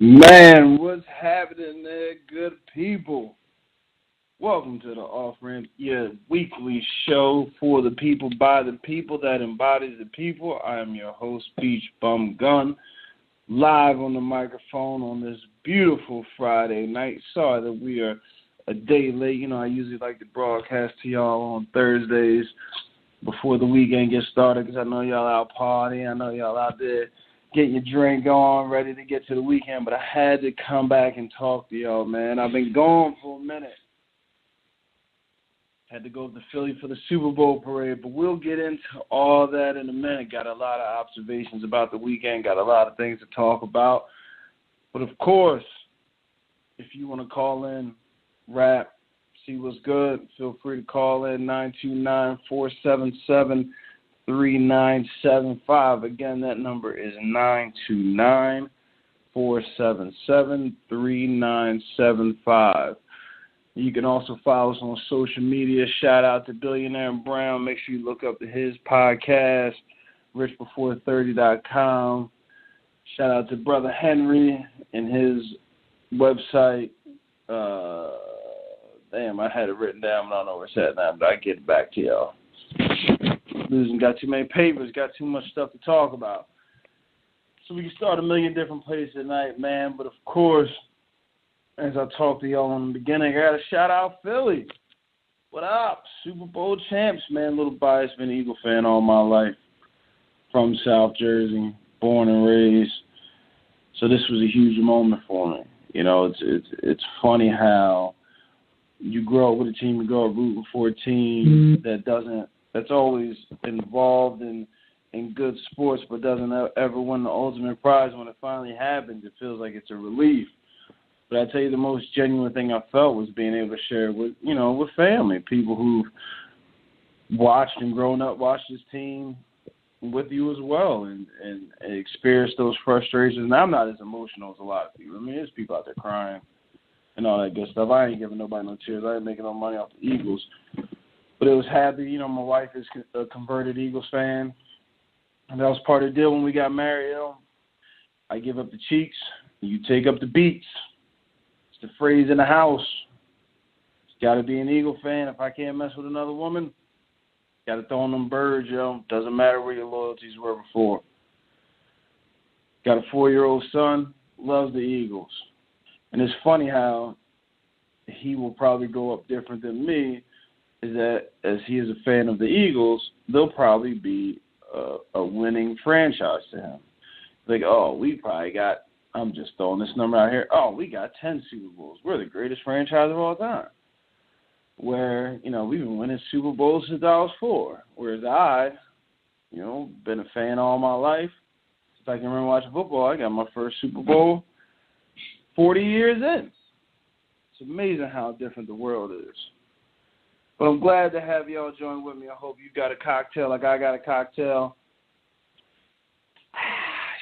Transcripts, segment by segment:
Man, what's happening there, good people? Welcome to the Off-Ramp, your weekly show for the people, by the people, that embodies the people. I am your host, Beach Bum Gunn, live on the microphone on this beautiful Friday night. Sorry that we are a day late. You know, I usually like to broadcast to y'all on Thursdays before the weekend gets started because I know y'all out partying. I know y'all out there getting your drink on, ready to get to the weekend, but I had to come back and talk to y'all, man. I've been gone for a minute. Had to go to Philly for the Super Bowl parade, but we'll get into all that in a minute. Got a lot of observations about the weekend, got a lot of things to talk about. But, of course, if you want to call in, rap, see what's good, feel free to call in 929-477-3975. Again, that number is 929-477-3975. You can also follow us on social media. Shout out to Billionaire Brown. Make sure you look up his podcast, richbefore30.com. Shout out to Brother Henry and his website. Damn, I had it written down. I don't know where it's at now, but I get it back to y'all. Got too many papers, got too much stuff to talk about. So we can start a million different places tonight, man. But, of course, as I talked to y'all in the beginning, I got to shout out Philly. What up? Super Bowl champs, man. Little biased, been an Eagle fan all my life. From South Jersey, born and raised. So this was a huge moment for me. You know, it's funny how you grow up with a team, you grow up rooting for a team that's always involved in good sports but doesn't ever win the ultimate prize. When it finally happens, it feels like it's a relief. But I tell you, the most genuine thing I felt was being able to share with family, people who've watched and grown up, watched this team with you as well, and experienced those frustrations. And I'm not as emotional as a lot of people. I mean, there's people out there crying and all that good stuff. I ain't giving nobody no tears. I ain't making no money off the Eagles. But it was happy. You know, my wife is a converted Eagles fan, and that was part of the deal when we got married. I give up the cheeks, you take up the beats. The phrase in the house. It's got to be an Eagle fan. If I can't mess with another woman, got to throw in them birds, yo. Doesn't matter where your loyalties were before. Got a 4-year-old son, loves the Eagles. And it's funny how he will probably grow up different than me, is that as he is a fan of the Eagles, they'll probably be a winning franchise to him. Like, oh, we probably got, I'm just throwing this number out here. Oh, we got 10 Super Bowls. We're the greatest franchise of all time. Where, you know, we've been winning Super Bowls since I was 4. Whereas I, been a fan all my life. Since I can remember watching football, I got my first Super Bowl 40 years in. It's amazing how different the world is. But I'm glad to have y'all join with me. I hope you got a cocktail like I got a cocktail.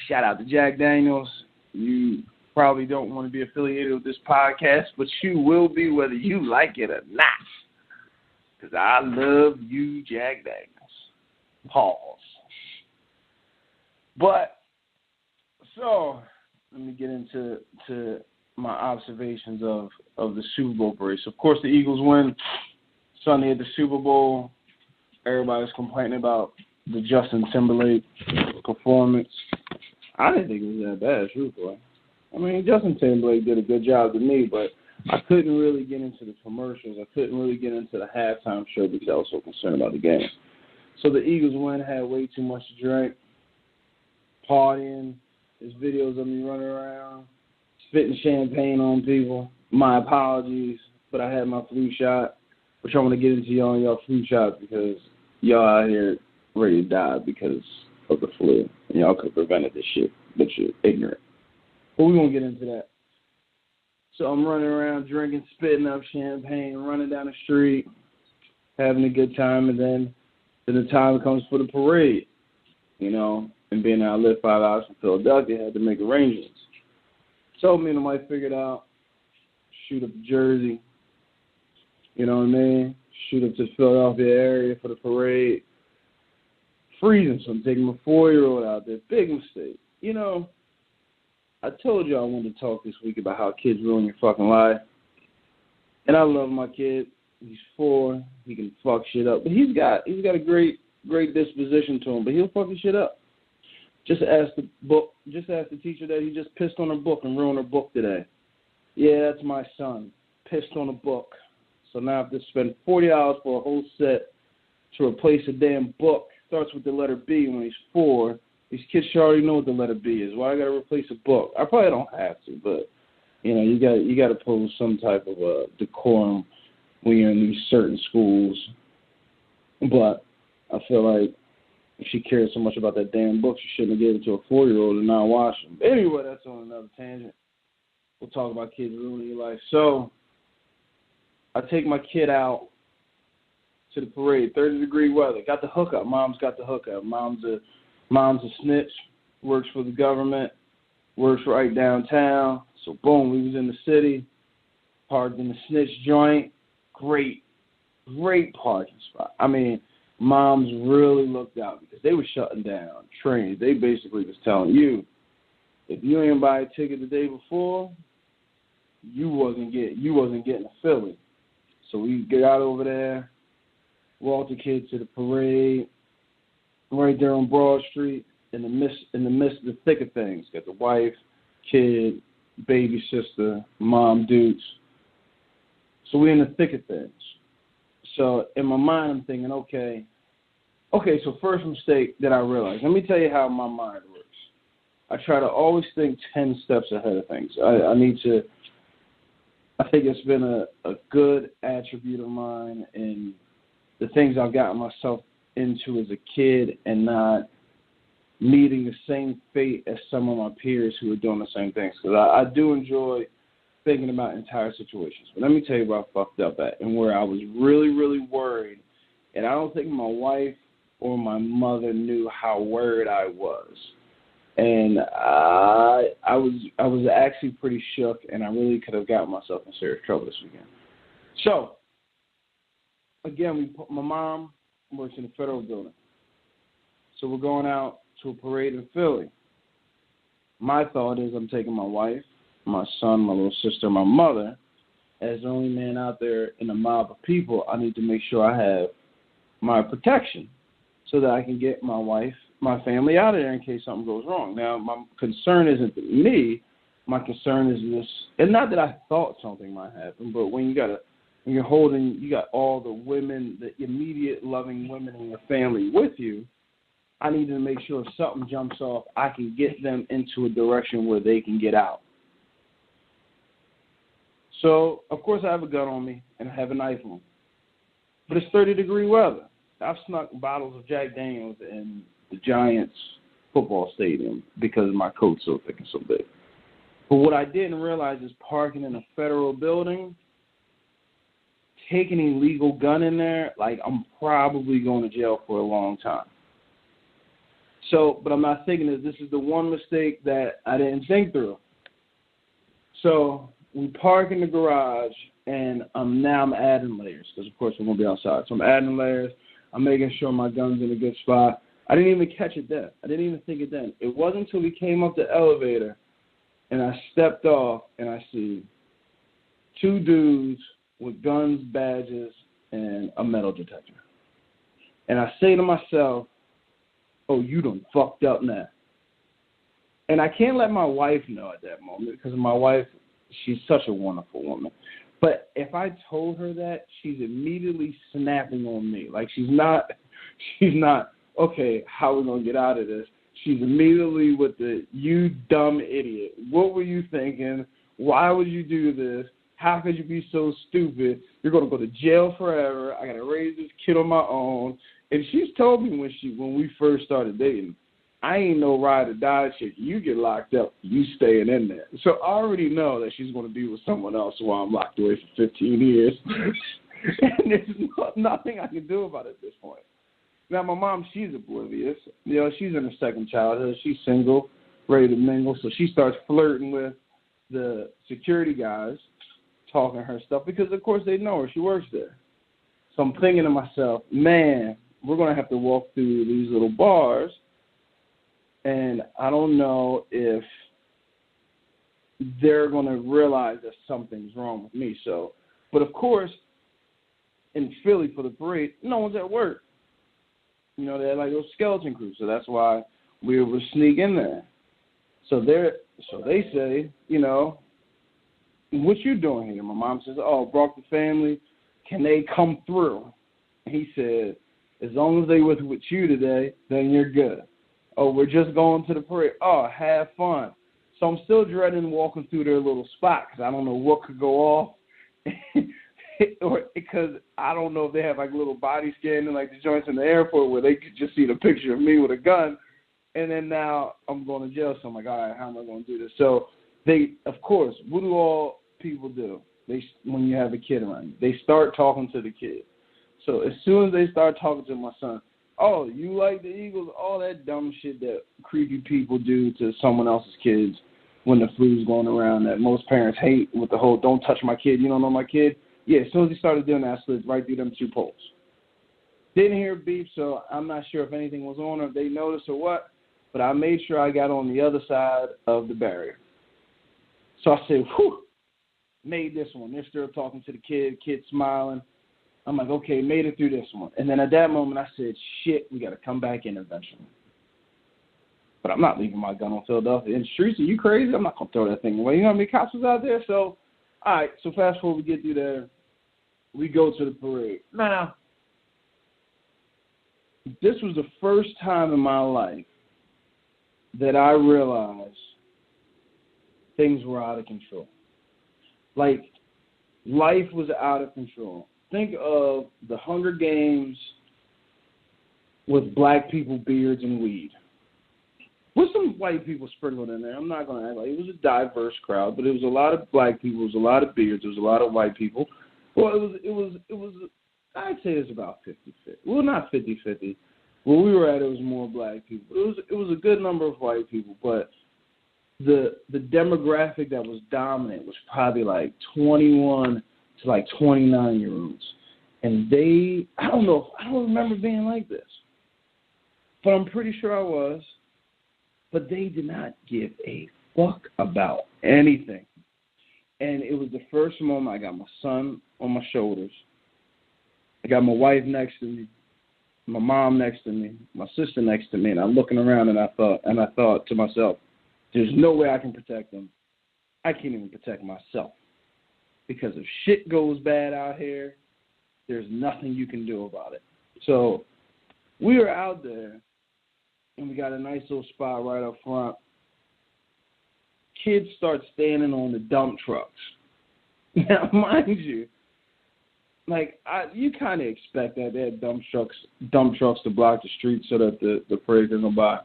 Shout out to Jack Daniels. You probably don't want to be affiliated with this podcast, but you will be whether you like it or not. Because I love you, Jack Daniels. Pause. But, so, let me get into my observations of the Super Bowl parade. So, of course, the Eagles win Sunday at the Super Bowl. Everybody's complaining about the Justin Timberlake performance. I didn't think it was that bad, truthfully. I mean, Justin Timberlake did a good job to me, but I couldn't really get into the commercials. I couldn't really get into the halftime show because I was so concerned about the game. So the Eagles win, had way too much to drink, partying. There's videos of me running around, spitting champagne on people. My apologies, but I had my flu shot, which I want to get into y'all and y'all flu shots because y'all out here ready to die because of the flu. And y'all could have prevented this shit, but you're ignorant. But we won't get into that. So I'm running around drinking, spitting up champagne, running down the street, having a good time, and then the time comes for the parade, and being out, I lived 5 hours from Philadelphia, had to make arrangements. So me and the wife figured out, shoot up to Jersey, you know what I mean? Shoot up to the Philadelphia area for the parade. Freezing, so I'm taking my 4-year-old out there. Big mistake. I told you I wanted to talk this week about how kids ruin your fucking life. And I love my kid. He's 4. He can fuck shit up. But he's got a great disposition to him, but he'll fuck his shit up. Just ask the teacher that he just pissed on her book and ruined her book today. Yeah, that's my son. Pissed on a book. So now I have to spend $40 for a whole set to replace a damn book. Starts with the letter B when he's 4. These kids should already know what the letter B is. Why I gotta replace a book? I probably don't have to, but you gotta pose some type of decorum when you're in these certain schools. But I feel like if she cares so much about that damn book, she shouldn't have given it to a 4-year-old and not watch them. Anyway, that's on another tangent. We'll talk about kids ruining your life. So I take my kid out to the parade, 30-degree weather. Got the hookup. Mom's got the hookup. Mom's a snitch, works for the government, works right downtown. So, boom, we was in the city, parked in the snitch joint. Great parking spot. I mean, Moms really looked out because they were shutting down trains. They basically was telling you, if you ain't buy a ticket the day before, you wasn't getting a Philly. So we get out over there, walk the kids to the parade, right there on Broad Street, in the midst of the thick of things. Got the wife, kid, baby sister, mom, dudes. So we're in the thick of things. So in my mind, I'm thinking, okay, so first mistake that I realized. Let me tell you how my mind works. I try to always think 10 steps ahead of things. I think it's been a good attribute of mine in the things I've gotten myself into as a kid and not meeting the same fate as some of my peers who are doing the same things. Because I do enjoy thinking about entire situations. But let me tell you where I fucked up at and where I was really, really worried. And I don't think my wife or my mother knew how worried I was. And I was actually pretty shook, and I really could have gotten myself in serious trouble this weekend. So, again, my mom works in a federal building. So we're going out to a parade in Philly. My thought is I'm taking my wife, my son, my little sister, my mother. As the only man out there in a mob of people, I need to make sure I have my protection so that I can get my wife, my family out of there in case something goes wrong. Now, my concern isn't me. My concern is this, and not that I thought something might happen, but when you got all the women, the immediate loving women in your family with you, I need to make sure if something jumps off, I can get them into a direction where they can get out. So, of course, I have a gun on me and I have a knife on me. But it's 30-degree weather. I've snuck bottles of Jack Daniels in the Giants football stadium because my coat's so thick and so big. But what I didn't realize is parking in a federal building, taking an illegal gun in there, like I'm probably going to jail for a long time. So, but I'm not thinking that this is the one mistake that I didn't think through. So we park in the garage, and I'm adding layers because, of course, we're going to be outside. So I'm adding layers. I'm making sure my gun's in a good spot. I didn't even catch it then. I didn't even think it then. It wasn't until we came up the elevator, and I stepped off, and I see 2 dudes with guns, badges, and a metal detector. And I say to myself, oh, you done fucked up now. And I can't let my wife know at that moment because my wife, she's such a wonderful woman. But if I told her that, she's immediately snapping on me. Like she's not, okay, how are we going to get out of this? She's immediately with the, you dumb idiot. What were you thinking? Why would you do this? How could you be so stupid? You're going to go to jail forever. I got to raise this kid on my own. And she's told me when we first started dating, I ain't no ride or die chick. You get locked up, you staying in there. So I already know that she's going to be with someone else while I'm locked away for 15 years. And there's nothing I can do about it at this point. Now, my mom, she's oblivious. You know, she's in her second childhood. She's single, ready to mingle. So she starts flirting with the security guys, talking her stuff, because, of course, they know her. She works there. So I'm thinking to myself, man, we're going to have to walk through these little bars, and I don't know if they're going to realize that something's wrong with me. So, but of course, in Philly for the parade, no one's at work. You know, they're like those skeleton crews, so that's why we were able to sneak in there. So they say, you know, what you doing here? My mom says, oh, brought the family. Can they come through? And he said, as long as they with you today, then you're good. Oh, we're just going to the parade. Oh, have fun. So I'm still dreading walking through their little spot because I don't know what could go off. Or because I don't know if they have like little body scanning like the joints in the airport where they could just see the picture of me with a gun. And then now I'm going to jail. So I'm like, all right, how am I going to do this? So they, of course, what do all people do? When you have a kid around you, they start talking to the kid. So as soon as they start talking to my son, oh, you like the Eagles? All that dumb shit that creepy people do to someone else's kids when the flu's going around that most parents hate with the whole don't touch my kid, you don't know my kid. Yeah, as soon as he started doing that, I slid right through them 2 poles. Didn't hear a beep, so I'm not sure if anything was on or if they noticed or what, but I made sure I got on the other side of the barrier. So I said, whew, made this one. They're still talking to the kid smiling. I'm like, okay, made it through this one. And then at that moment, I said, shit, we got to come back in eventually. But I'm not leaving my gun on Philadelphia. In the streets, are you crazy? I'm not going to throw that thing away. You know how many cops was out there? So, all right, so fast forward, we get through there. We go to the parade. Now, this was the first time in my life that I realized things were out of control. Like, life was out of control. Think of the Hunger Games with black people, beards, and weed. With some white people sprinkled in there. I'm not going to act like it was a diverse crowd, but it was a lot of black people, it was a lot of beards, it was a lot of white people. Well, it was I'd say it was about 50-50. Well, not 50-50. Where we were at, it was more black people. It was a good number of white people, but the demographic that was dominant was probably like 21 to like 29-year-olds. And I don't remember being like this. But I'm pretty sure I was. But they did not give a fuck about anything. And it was the first moment I got my son on my shoulders. I got my wife next to me, my mom next to me, my sister next to me, and I'm looking around and I thought to myself, there's no way I can protect them. I can't even protect myself. Because if shit goes bad out here, there's nothing you can do about it. So we were out there, and we got a nice little spot right up front. Kids start standing on the dump trucks. Now, mind you, like you kind of expect that they had dump trucks to block the street so that the parade can go by.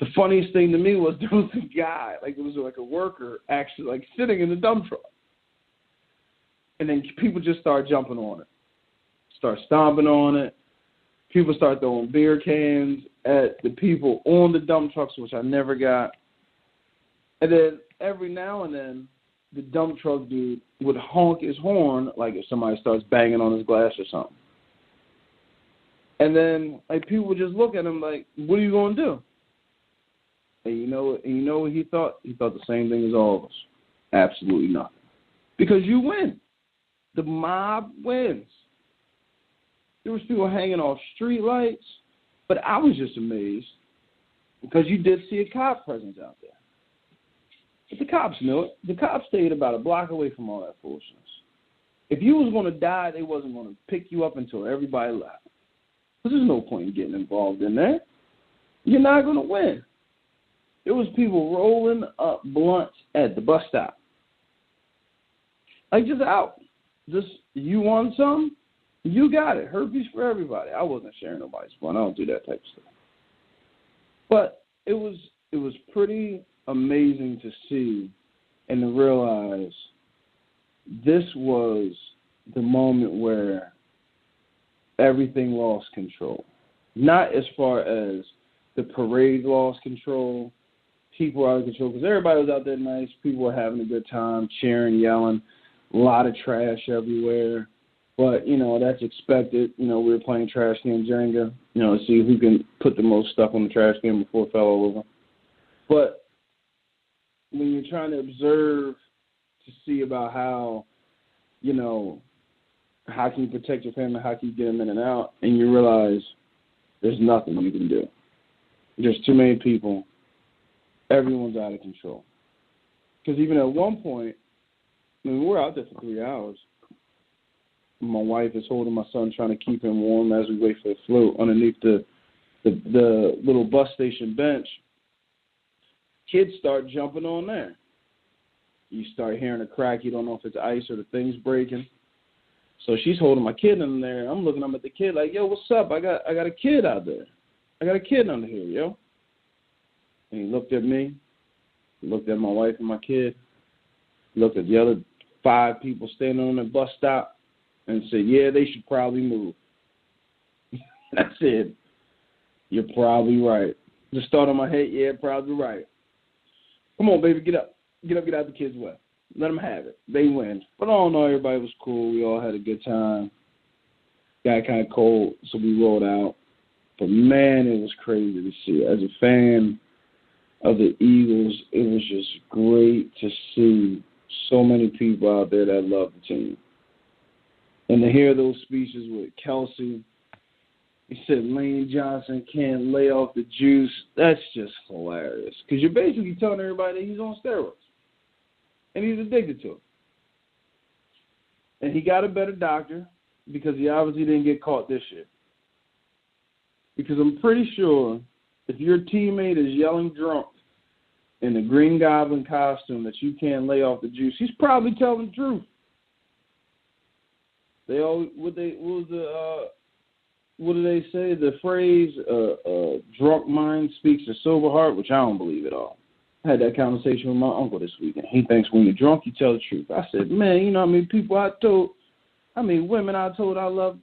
The funniest thing to me was there was a guy, like it was like a worker, actually like sitting in the dump truck. And then people just start jumping on it, start stomping on it. People start throwing beer cans at the people on the dump trucks, which I never got. And then every now and then, the dump truck dude would honk his horn, like if somebody starts banging on his glass or something. And then like people would just look at him like, what are you going to do? And you know what he thought? He thought the same thing as all of us. Absolutely nothing. Because you win. The mob wins. There was people hanging off street lights, but I was just amazed because you did see a cop presence out there. But the cops knew it. The cops stayed about a block away from all that foolishness. If you was going to die, they wasn't going to pick you up until everybody left. Because there's no point in getting involved in that. You're not going to win. There was people rolling up blunts at the bus stop. Like just out. Just, you want some? You got it. Herpes for everybody. I wasn't sharing nobody's blunt. I don't do that type of stuff. But it was pretty amazing to see and to realize this was the moment where everything lost control. Not as far as the parade lost control, people were out of control, because everybody was out there nice, people were having a good time, cheering, yelling, a lot of trash everywhere. But, that's expected. We were playing trash can Jenga, to see who can put the most stuff on the trash can before it fell all over. But when you're trying to observe to see about how, you know, how can you protect your family, how can you get them in and out, and you realize there's nothing you can do. There's too many people. Everyone's out of control. Because even at one point, I mean, we're out there for 3 hours. My wife is holding my son, trying to keep him warm as we wait for the float underneath the little bus station bench. Kids start jumping on there. You start hearing a crack. You don't know if it's ice or the thing's breaking. So she's holding my kid in there. I'm looking up at the kid like, yo, what's up? I got a kid out there. I got a kid under here, yo. And he looked at me, looked at my wife and my kid, looked at the other 5 people standing on the bus stop, and said, yeah, they should probably move. I said, you're probably right. Just thought in my head, yeah, probably right. Come on, baby, get up. Get up, get out the kids' way. Let them have it. They win. But all in all, everybody was cool. We all had a good time. Got kind of cold, so we rolled out. But, man, it was crazy to see. As a fan of the Eagles, it was just great to see so many people out there that love the team. And to hear those speeches with Kelsey, he said Lane Johnson can't lay off the juice. That's just hilarious. Because you're basically telling everybody that he's on steroids. And he's addicted to it. And he got a better doctor because he obviously didn't get caught this year. Because I'm pretty sure if your teammate is yelling drunk in the Green Goblin costume that you can't lay off the juice, he's probably telling the truth. What do they say? The phrase, drunk mind speaks to sober heart, which I don't believe at all. I had that conversation with my uncle this weekend. He thinks when you're drunk, you tell the truth. I said, man, you know how many people women I told I love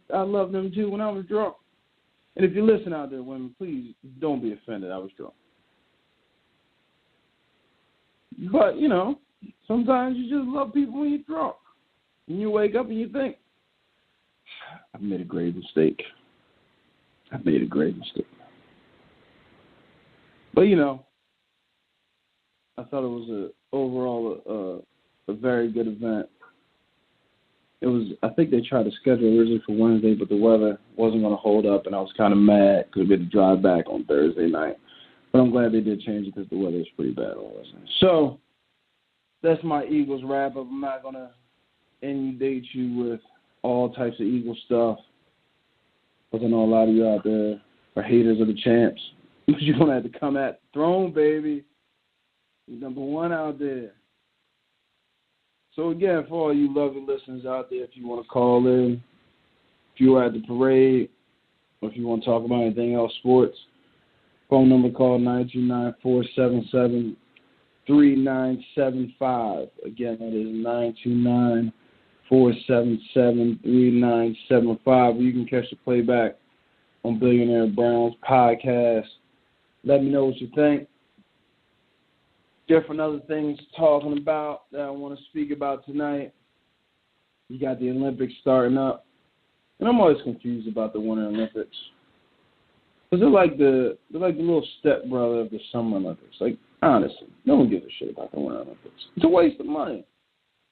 them too when I was drunk. And if you listen out there, women, please don't be offended. I was drunk. But, you know, sometimes you just love people when you're drunk. And you wake up and you think, I made a grave mistake. But, you know, I thought it was overall a very good event. It was. I think they tried to schedule originally for Wednesday, but the weather wasn't going to hold up, and I was kind of mad because we had to drive back on Thursday night. But I'm glad they did change it because the weather was pretty bad all last night. So that's my Eagles wrap-up. I'm not going to inundate you with all types of Eagles stuff because I know a lot of you out there are haters of the champs. But you're going to have to come at the throne, baby. You're number one out there. So, again, for all you lovely listeners out there, if you want to call in, if you were at the parade, or if you want to talk about anything else, sports, phone number call 929-477-3975. Again, that is 929-477-3975. You can catch the playback on Billionaire Brown's podcast. Let me know what you think. Different other things talking about that I want to speak about tonight. You got the Olympics starting up. And I'm always confused about the Winter Olympics. Because they're like the little stepbrother of the Summer Olympics. Like, honestly, no one gives a shit about the Winter Olympics. It's a waste of money.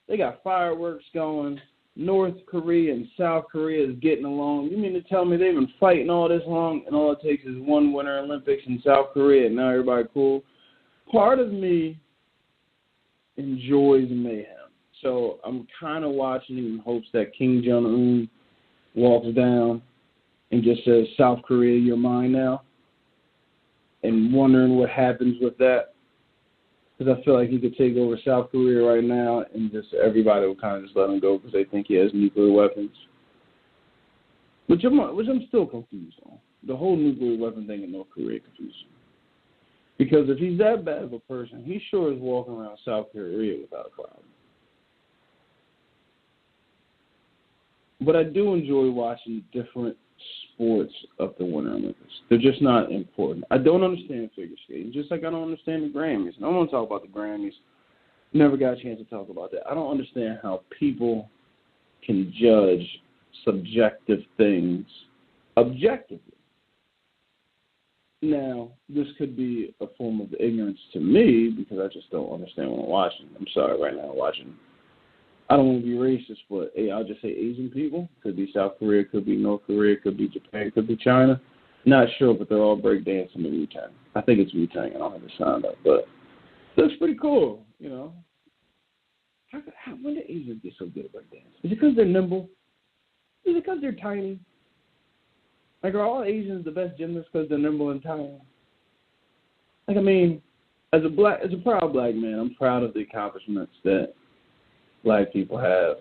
They got fireworks going. North Korea and South Korea is getting along. You mean to tell me they've been fighting all this long and all it takes is one Winter Olympics in South Korea and now everybody cool? Part of me enjoys mayhem. So I'm kind of watching in hopes that Kim Jong-un walks down and just says, South Korea, you're mine now. And wondering what happens with that. Because I feel like he could take over South Korea right now and just everybody will kind of just let him go because they think he has nuclear weapons. Which I'm still confused on. The whole nuclear weapon thing in North Korea confuses me. Because if he's that bad of a person, he sure is walking around South Korea without a problem. But I do enjoy watching different sports of the Winter Olympics. They're just not important. I don't understand figure skating, just like I don't understand the Grammys. And I want to talk about the Grammys. Never got a chance to talk about that. I don't understand how people can judge subjective things objectively. Now, this could be a form of ignorance to me because I just don't understand what I'm watching. I'm sorry right now, I'm watching. I don't want to be racist, but hey, I'll just say Asian people. Could be South Korea, could be North Korea, could be Japan, could be China. Not sure, but they're all breakdancing to Wu-Tang. I think it's Wu-Tang. I don't have the sound up, but it looks pretty cool, you know. When did Asians get so good at breakdancing? Is it because they're nimble? Is it because they're tiny? Like, are all Asians the best gymnasts because they're nimble and tiny? Like, I mean, as a proud black man, I'm proud of the accomplishments that black people have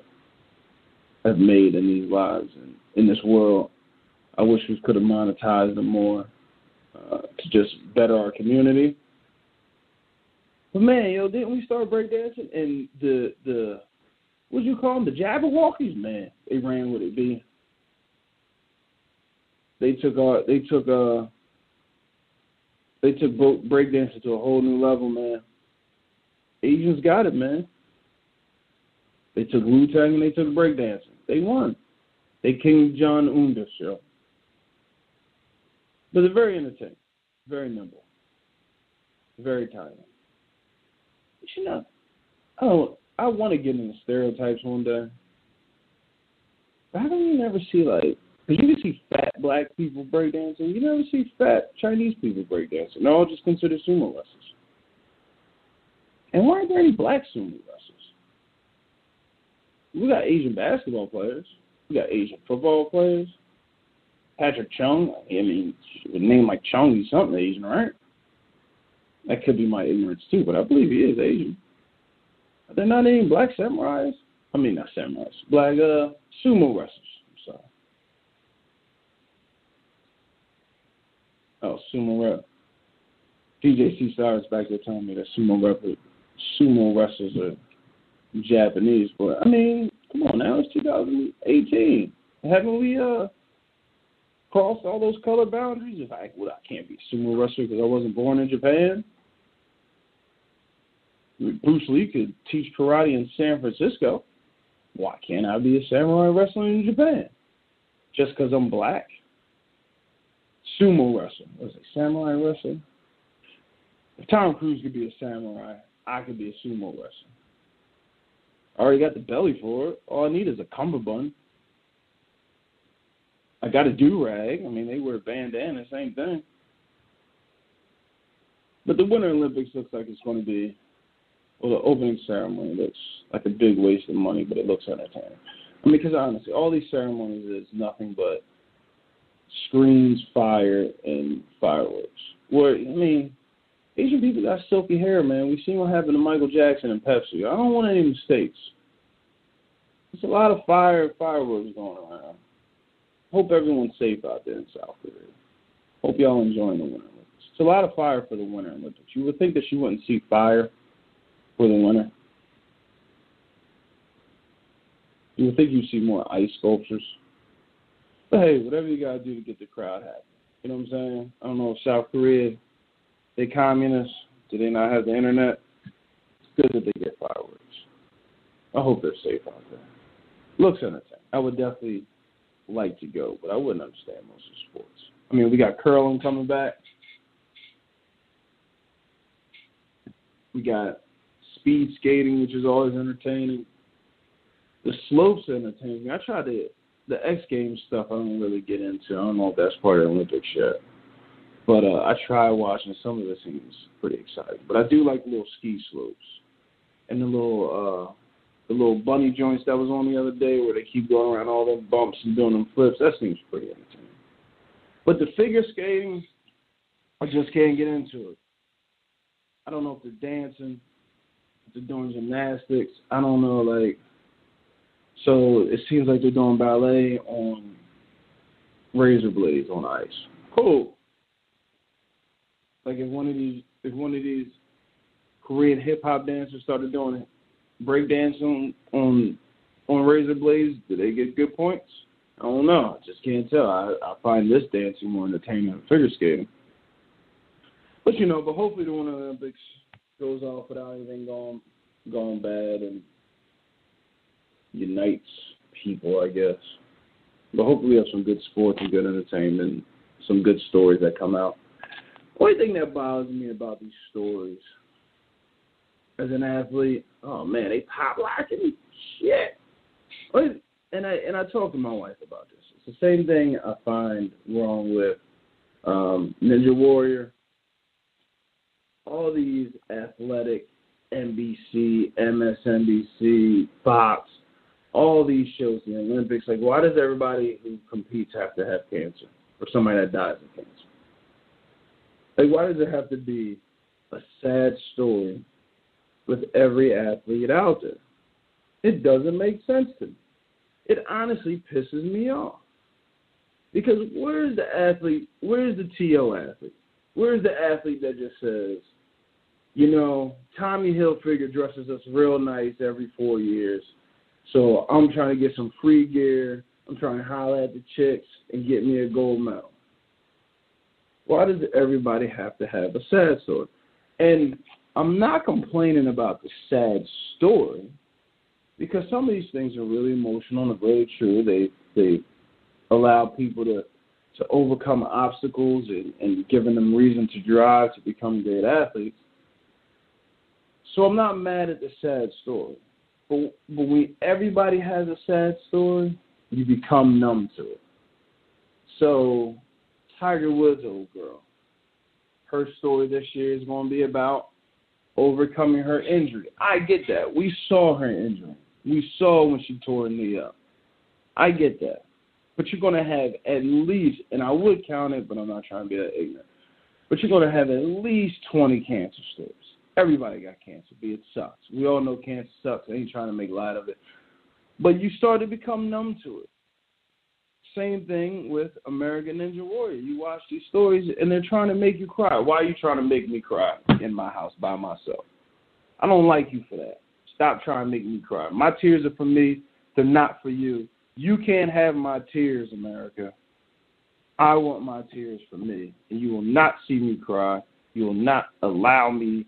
made in these lives and in this world. I wish we could have monetized them more to just better our community. But man, didn't we start breakdancing? And the what you call them? The Jabberwockies, man. They ran with it, B. They took breakdancing to a whole new level, man. Asians got it, man. They took Wu-Tang and they took breakdancing. They won. They King John Unda show. But they're very entertaining, very nimble, very tiny. You know, I want to get into stereotypes one day. But how come you never see, like, because you can see fat black people breakdancing. You never see fat Chinese people breakdancing. They're all just considered sumo wrestlers. And why aren't there any black sumo wrestlers? We got Asian basketball players. We got Asian football players. Patrick Chung, I mean, with a name like Chung, he's something Asian, right? That could be my ignorance too, but I believe he is Asian. Are there not any black samurais? I mean, not samurais. Black sumo wrestlers. I'm sorry. Oh, sumo rep. DJ C. Cyrus back there telling me that sumo wrestlers are Japanese, but I mean, come on now, it's 2018. Haven't we crossed all those color boundaries? If I can't be a sumo wrestler because I wasn't born in Japan. Bruce Lee could teach karate in San Francisco. Why can't I be a samurai wrestler in Japan? Just because I'm black? Sumo wrestler. Was it samurai wrestler? If Tom Cruise could be a samurai, I could be a sumo wrestler. I already got the belly for it. All I need is a cummerbund. I got a do-rag. I mean, they wear bandana, same thing. But the Winter Olympics looks like it's going to be, well, the opening ceremony looks like a big waste of money, but it looks entertaining. I mean, because honestly, all these ceremonies is nothing but screens, fire, and fireworks. Where, I mean, Asian people got silky hair, man. We've seen what happened to Michael Jackson and Pepsi. I don't want any mistakes. There's a lot of fireworks going around. Hope everyone's safe out there in South Korea. Hope y'all enjoying the Winter Olympics. It's a lot of fire for the Winter Olympics. You would think that you wouldn't see fire for the winter. You would think you'd see more ice sculptures. But hey, whatever you got to do to get the crowd happy. You know what I'm saying? I don't know if South Korea, they communists. Do they not have the internet? It's good that they get fireworks. I hope they're safe out there. Looks entertaining. I would definitely like to go, but I wouldn't understand most of the sports. I mean, we got curling coming back. We got speed skating, which is always entertaining. The slopes are entertaining. I tried the X Games stuff I don't really get into. I don't know if that's part of the Olympics yet. But I tried watching. Some of it seems pretty exciting. But I do like the little ski slopes and the little bunny joints that was on the other day where they keep going around all them bumps and doing them flips. That seems pretty entertaining. But the figure skating, I just can't get into it. I don't know if they're dancing, if they're doing gymnastics. I don't know, like, so it seems like they're doing ballet on razor blades on ice. Cool. Like if one of these Korean hip hop dancers started doing it, break dancing on razor blades, do they get good points? I don't know. I just can't tell. I find this dancing more entertaining than figure skating. But hopefully the Winter Olympics goes off without anything going bad and unites people, I guess. But hopefully we have some good sports and good entertainment, some good stories that come out. Only thing that bothers me about these stories as an athlete, oh man, they pop locking shit. And I talked to my wife about this. It's the same thing I find wrong with Ninja Warrior. All these athletic NBC, MSNBC, Fox, all these shows, the Olympics, like why does everybody who competes have to have cancer or somebody that dies of cancer? Like why does it have to be a sad story with every athlete out there? It doesn't make sense to me. It honestly pisses me off. Because where's the athlete, where's the TO athlete? Where's the athlete that just says, you know, Tommy Hilfiger dresses us real nice every 4 years, so I'm trying to get some free gear, I'm trying to holler at the chicks and get me a gold medal. Why does everybody have to have a sad story? And I'm not complaining about the sad story because some of these things are really emotional and really true. They allow people to overcome obstacles and giving them reason to drive to become great athletes. So I'm not mad at the sad story. But when everybody has a sad story, you become numb to it. So Tiger Woods' old girl, her story this year is going to be about overcoming her injury. I get that. We saw her injury. We saw when she tore her knee up. I get that. But you're going to have at least, and I would count it, but I'm not trying to be that ignorant, but you're going to have at least 20 cancer stories. Everybody got cancer, it sucks. We all know cancer sucks. I ain't trying to make light of it. But you start to become numb to it. Same thing with American Ninja Warrior. You watch these stories, and they're trying to make you cry. Why are you trying to make me cry in my house by myself? I don't like you for that. Stop trying to make me cry. My tears are for me. They're not for you. You can't have my tears, America. I want my tears for me, and you will not see me cry. You will not allow me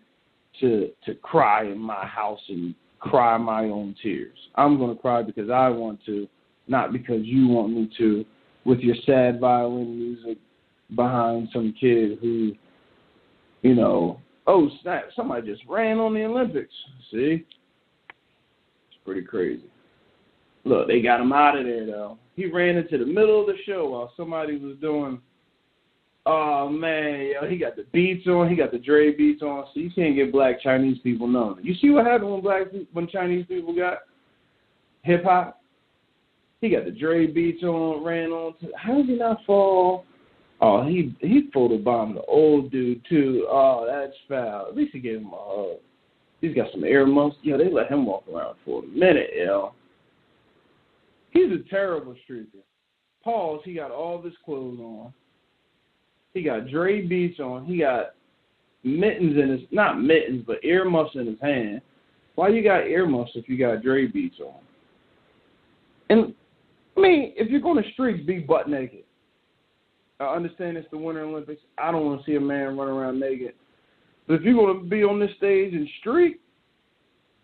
to cry in my house and cry my own tears. I'm going to cry because I want to, not because you want me to, with your sad violin music behind some kid who, you know, oh, snap, somebody just ran on the Olympics. See? It's pretty crazy. Look, they got him out of there, though. He ran into the middle of the show while somebody was doing, oh, man, yo, he got the beats on, he got the Dre beats on, so you can't get black Chinese people known. You see what happened when Chinese people got hip-hop? He got the Dre beats on, ran on. How did he not fall? Oh, he photobombed the old dude, too. Oh, that's foul. At least he gave him a hug. He's got some earmuffs. Yo, they let him walk around for a minute, yo. He's a terrible streaker. Pause, he got all of his clothes on. He got Dre beats on. He got mittens in his, not mittens, but earmuffs in his hand. Why you got earmuffs if you got Dre beats on? And, I mean, if you're going to streak, be butt naked. I understand it's the Winter Olympics. I don't want to see a man run around naked. But if you're going to be on this stage and streak,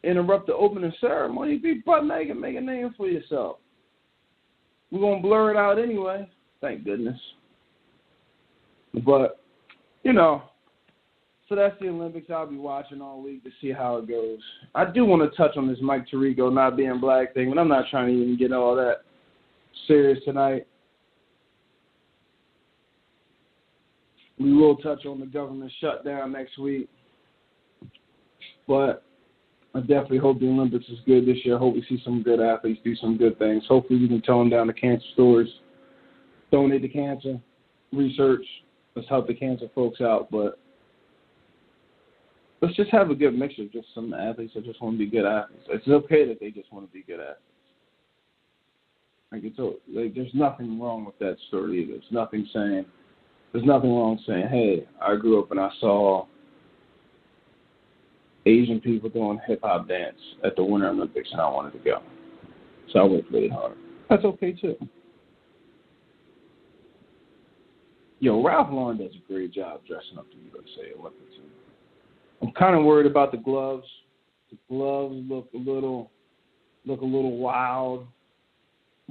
interrupt the opening ceremony, be butt naked, make a name for yourself. We're going to blur it out anyway. Thank goodness. But, you know, so that's the Olympics I'll be watching all week to see how it goes. I do want to touch on this Mike Tirico not being black thing, but I'm not trying to even get all that serious tonight. We will touch on the government shutdown next week. But I definitely hope the Olympics is good this year. I hope we see some good athletes do some good things. Hopefully we can tone down the cancer stories, donate to cancer research. Let's help the cancer folks out. But let's just have a good mixture of just some athletes that just want to be good athletes. It's okay that they just want to be good athletes. There's nothing wrong with that story either. There's nothing wrong saying, hey, I grew up and I saw Asian people doing hip-hop dance at the Winter Olympics and I wanted to go. So I worked really hard. That's okay, too. Yo, Ralph Lauren does a great job dressing up the USA Olympics. I'm kind of worried about the gloves. The gloves look a little wild,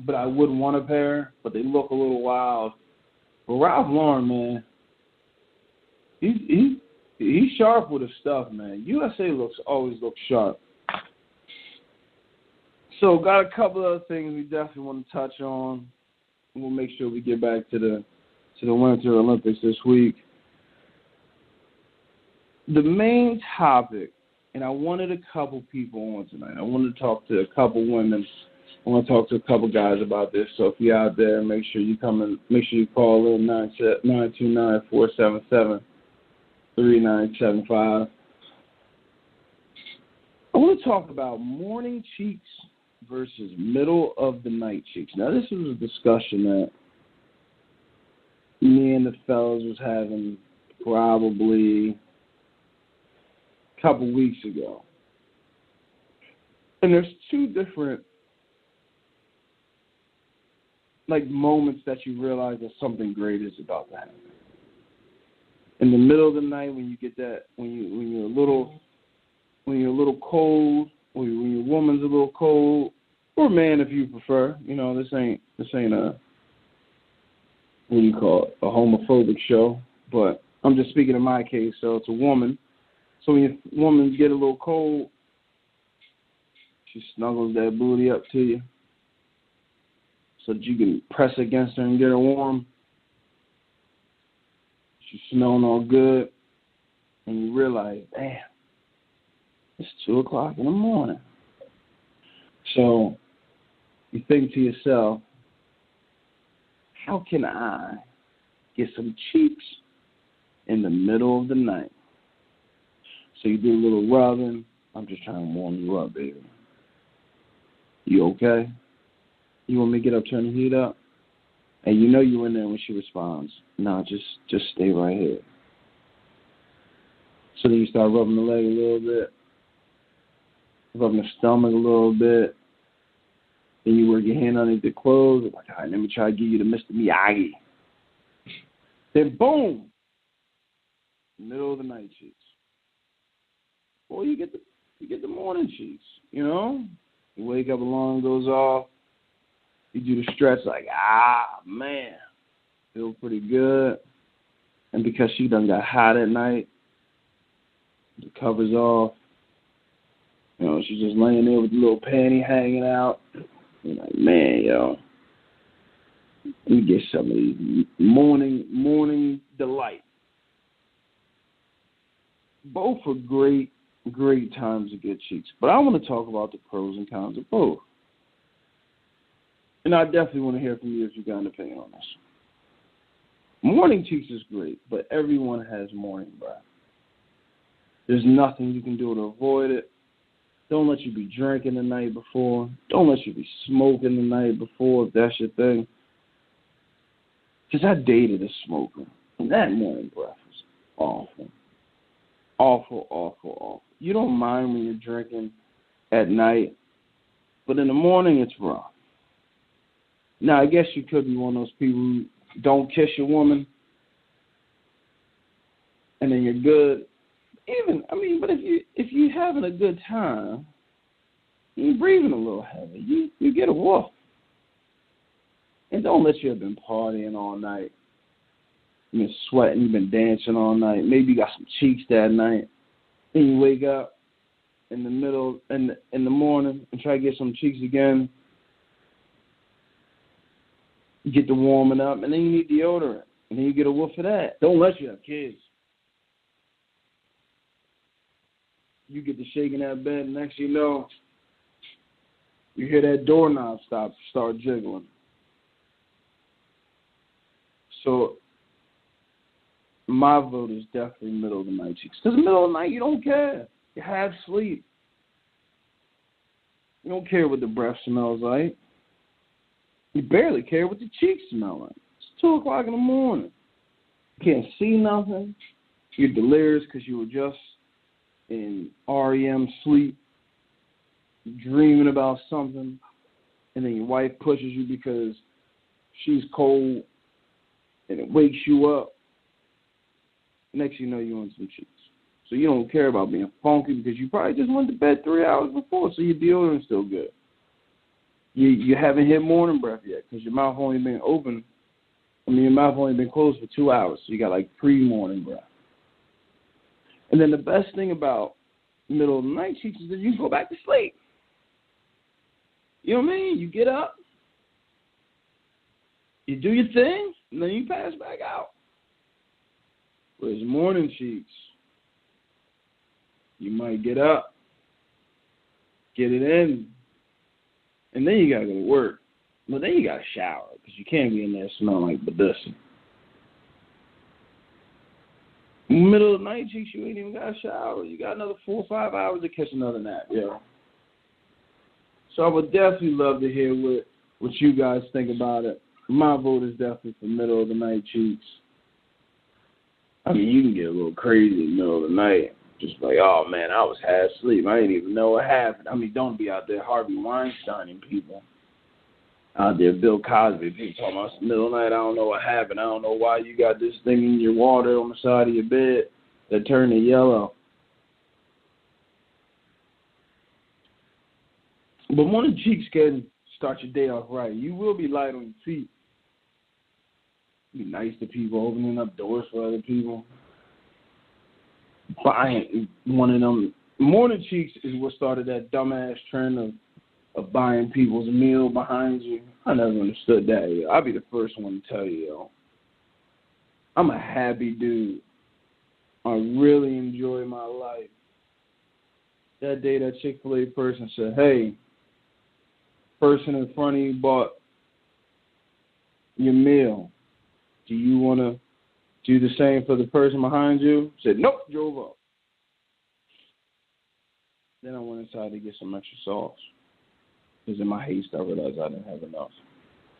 but I wouldn't want a pair, but they look a little wild. But Ralph Lauren, man, He's sharp with his stuff, man. USA always looks sharp. So got a couple other things we definitely want to touch on. We'll make sure we get back to the Winter Olympics this week. The main topic, and I wanted a couple people on tonight. I wanted to talk to a couple women. I want to talk to a couple guys about this. So if you're out there, make sure you call in 929-477-3975. I want to talk about morning cheeks versus middle of the night cheeks. Now, this was a discussion that me and the fellas was having probably a couple weeks ago. And there's two different moments that you realize that something great is about to happen. In the middle of the night, when you get that, when you're a little cold, or when your woman's a little cold, or man if you prefer. This ain't a what do you call it, a homophobic show, but I'm just speaking in my case. So it's a woman. So when your woman get a little cold, she snuggles that booty up to you, so that you can press against her and get her warm. She's smelling all good, and you realize, damn, it's 2 o'clock in the morning. So you think to yourself, how can I get some cheeks in the middle of the night? So you do a little rubbing. I'm just trying to warm you up, baby. You okay? You want me to get up, turn the heat up? And you know you're in there when she responds, no, just stay right here. So then you start rubbing the leg a little bit, rubbing the stomach a little bit. Then you work your hand underneath the clothes. Like, all right, let me try to give you the Mr. Miyagi. Then boom, middle of the night cheeks. Or you get the morning cheeks. You wake up, alarm goes off. You do the stretch like, man, feel pretty good. And because she done got hot at night, the cover's off. She's just laying there with the little panty hanging out. You're like, man, let me get some of these morning delight. Both are great times to get cheeks. But I want to talk about the pros and cons of both. And I definitely want to hear from you if you got an opinion on this. Morning cheeks is great, but everyone has morning breath. There's nothing you can do to avoid it. Don't let you be drinking the night before. Don't let you be smoking the night before, if that's your thing. Because I dated a smoker, and that morning breath was awful. Awful, awful, awful. You don't mind when you're drinking at night, but in the morning it's rough. Now, I guess you could be one of those people who don't kiss your woman, and then you're good. But if you're having a good time, you're breathing a little heavy, you get a woof. And don't let you have been partying all night. You've been sweating, you've been dancing all night. Maybe you got some cheeks that night. And you wake up in the morning and try to get some cheeks again. You get to warming up, and then you need deodorant. And then you get a woof for that. Don't let you have kids. You get to shaking that bed, and next you know, you hear that doorknob start jiggling. So my vote is definitely middle of the night cheeks. Because in the middle of the night, you don't care. You have sleep. You don't care what the breath smells like. You barely care what the cheeks smell like. It's 2 o'clock in the morning. You can't see nothing. You're delirious because you were just in REM sleep, dreaming about something, and then your wife pushes you because she's cold, and it wakes you up. Next you know you're on some cheeks. So you don't care about being funky because you probably just went to bed 3 hours before, so your deodorant's still good. You haven't hit morning breath yet because your mouth only been closed for 2 hours, so you got like pre-morning breath. And then the best thing about middle of the night cheeks is that you can go back to sleep. You know what I mean? You get up, you do your thing, and then you pass back out. Whereas morning cheeks, you might get up, get it in, and then you got to go to work. But then you got to shower because you can't be in there smelling like Badussi. Middle of the night cheeks, you ain't even got to shower. You got another 4 or 5 hours to catch another nap, yo. So I would definitely love to hear what you guys think about it. My vote is definitely for middle of the night cheeks. I mean, you can get a little crazy in the middle of the night. Just like, oh, man, I was half asleep. I didn't even know what happened. I mean, don't be out there Harvey Weinsteining people. Out there, Bill Cosby, people talking about it's middle of the night, I don't know what happened. I don't know why you got this thing in your water on the side of your bed that turned to yellow. But morning cheeks can start your day off right. You will be light on your feet. Be nice to people, opening up doors for other people. Buying one of them. Morning cheeks is what started that dumbass trend of buying people's meal behind you. I never understood that, yo. I'll be the first one to tell you, yo. I'm a happy dude. I really enjoy my life. That day that Chick-fil-A person said, hey, person in front of you bought your meal. Do you want to do the same for the person behind you? Said, nope, drove up. Then I went inside to get some extra sauce. Because in my haste, I realized I didn't have enough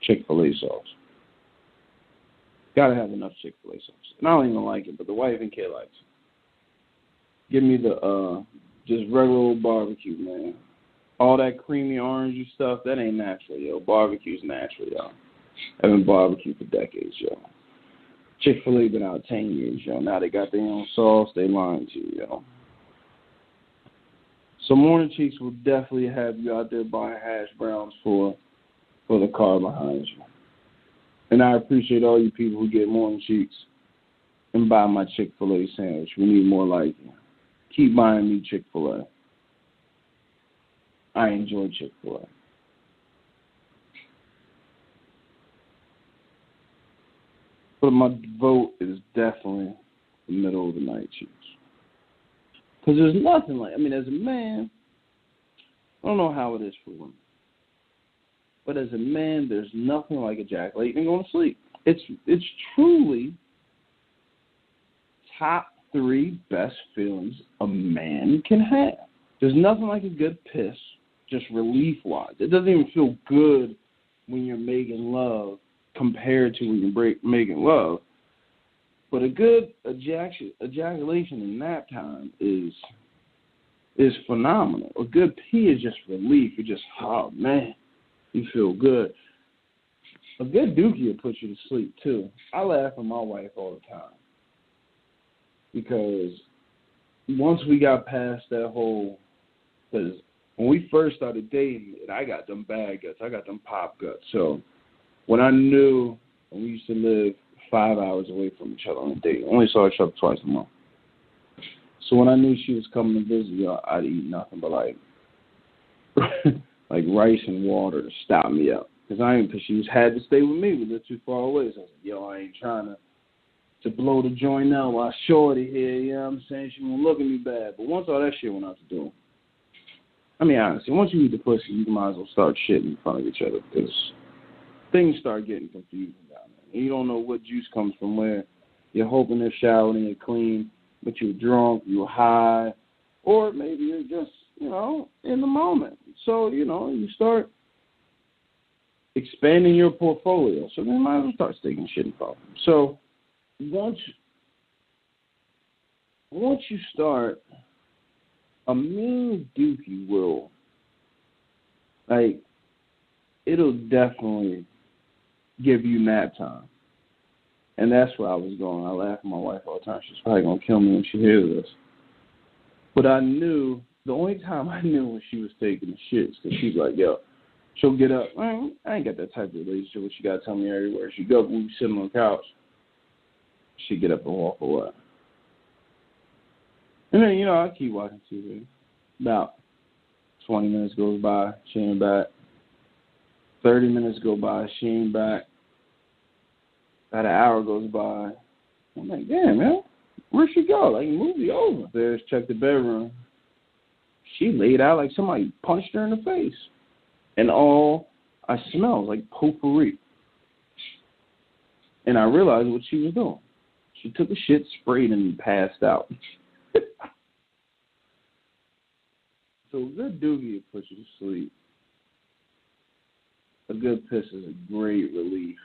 Chick-fil-A sauce. Got to have enough Chick-fil-A sauce. And I don't even like it, but the wife and kid likes it. Give me the just regular old barbecue, man. All that creamy orangey stuff, that ain't natural, yo. Barbecue's natural, yo. I've been barbecued for decades, yo. Chick-fil-A been out 10 years, yo. Now they got their own sauce. They lying to you, yo. So morning cheeks will definitely have you out there buying hash browns for the car behind you. And I appreciate all you people who get morning cheeks and buy my Chick-fil-A sandwich. We need more like you. Keep buying me Chick-fil-A. I enjoy Chick-fil-A. But my vote is definitely the middle of the night cheeks. Because there's nothing like, I mean, as a man, I don't know how it is for women. But as a man, there's nothing like ejaculating and going to sleep. It's truly top 3 best feelings a man can have. There's nothing like a good piss, just relief-wise. It doesn't even feel good when you're making love compared to when you're making love. But a good ejaculation in nap time is phenomenal. A good pee is just relief. You just, oh, man, you feel good. A good dookie will put you to sleep, too. I laugh at my wife all the time. Because once we got past that whole, because when we first started dating, I got them bad guts. I got them pop guts. So when I knew, and we used to live 5 hours away from each other on a date. Only saw each other twice a month. So when I knew she was coming to visit, I'd eat nothing but like rice and water to stop me up. Because she had to stay with me. We lived too far away. So I was like, I ain't trying to blow the joint out while shorty here, you know what I'm saying? She won't look at me bad. But once all that shit went out the door, I mean, honestly, once you eat the pussy, you might as well start shitting in front of each other because things start getting confusing down there. And you don't know what juice comes from where. You're hoping they're showered and you're clean, but you're drunk, you're high, or maybe you're just, in the moment. So, you start expanding your portfolio. So then you might as well start taking shit in front of them. So once you start, a mean dookie will, it'll definitely give you nap time. And that's where I was going. I laugh at my wife all the time. She's probably going to kill me when she hears this. But I knew, the only time I knew when she was taking the shits, because she's like, she'll get up. I ain't got that type of relationship where she got to tell me everywhere. She'd go up when we sitting on the couch. She'd get up and walk away. And then, I keep watching TV. About 20 minutes goes by, she ain't back. 30 minutes go by, she ain't back. About an hour goes by. I'm like, damn, man, where'd she go? Like, movie over. There's check the bedroom. She laid out like somebody punched her in the face. And all I smelled was like potpourri. And I realized what she was doing. She took a shit, sprayed, and passed out. So a good doogie will put you to sleep. A good piss is a great relief.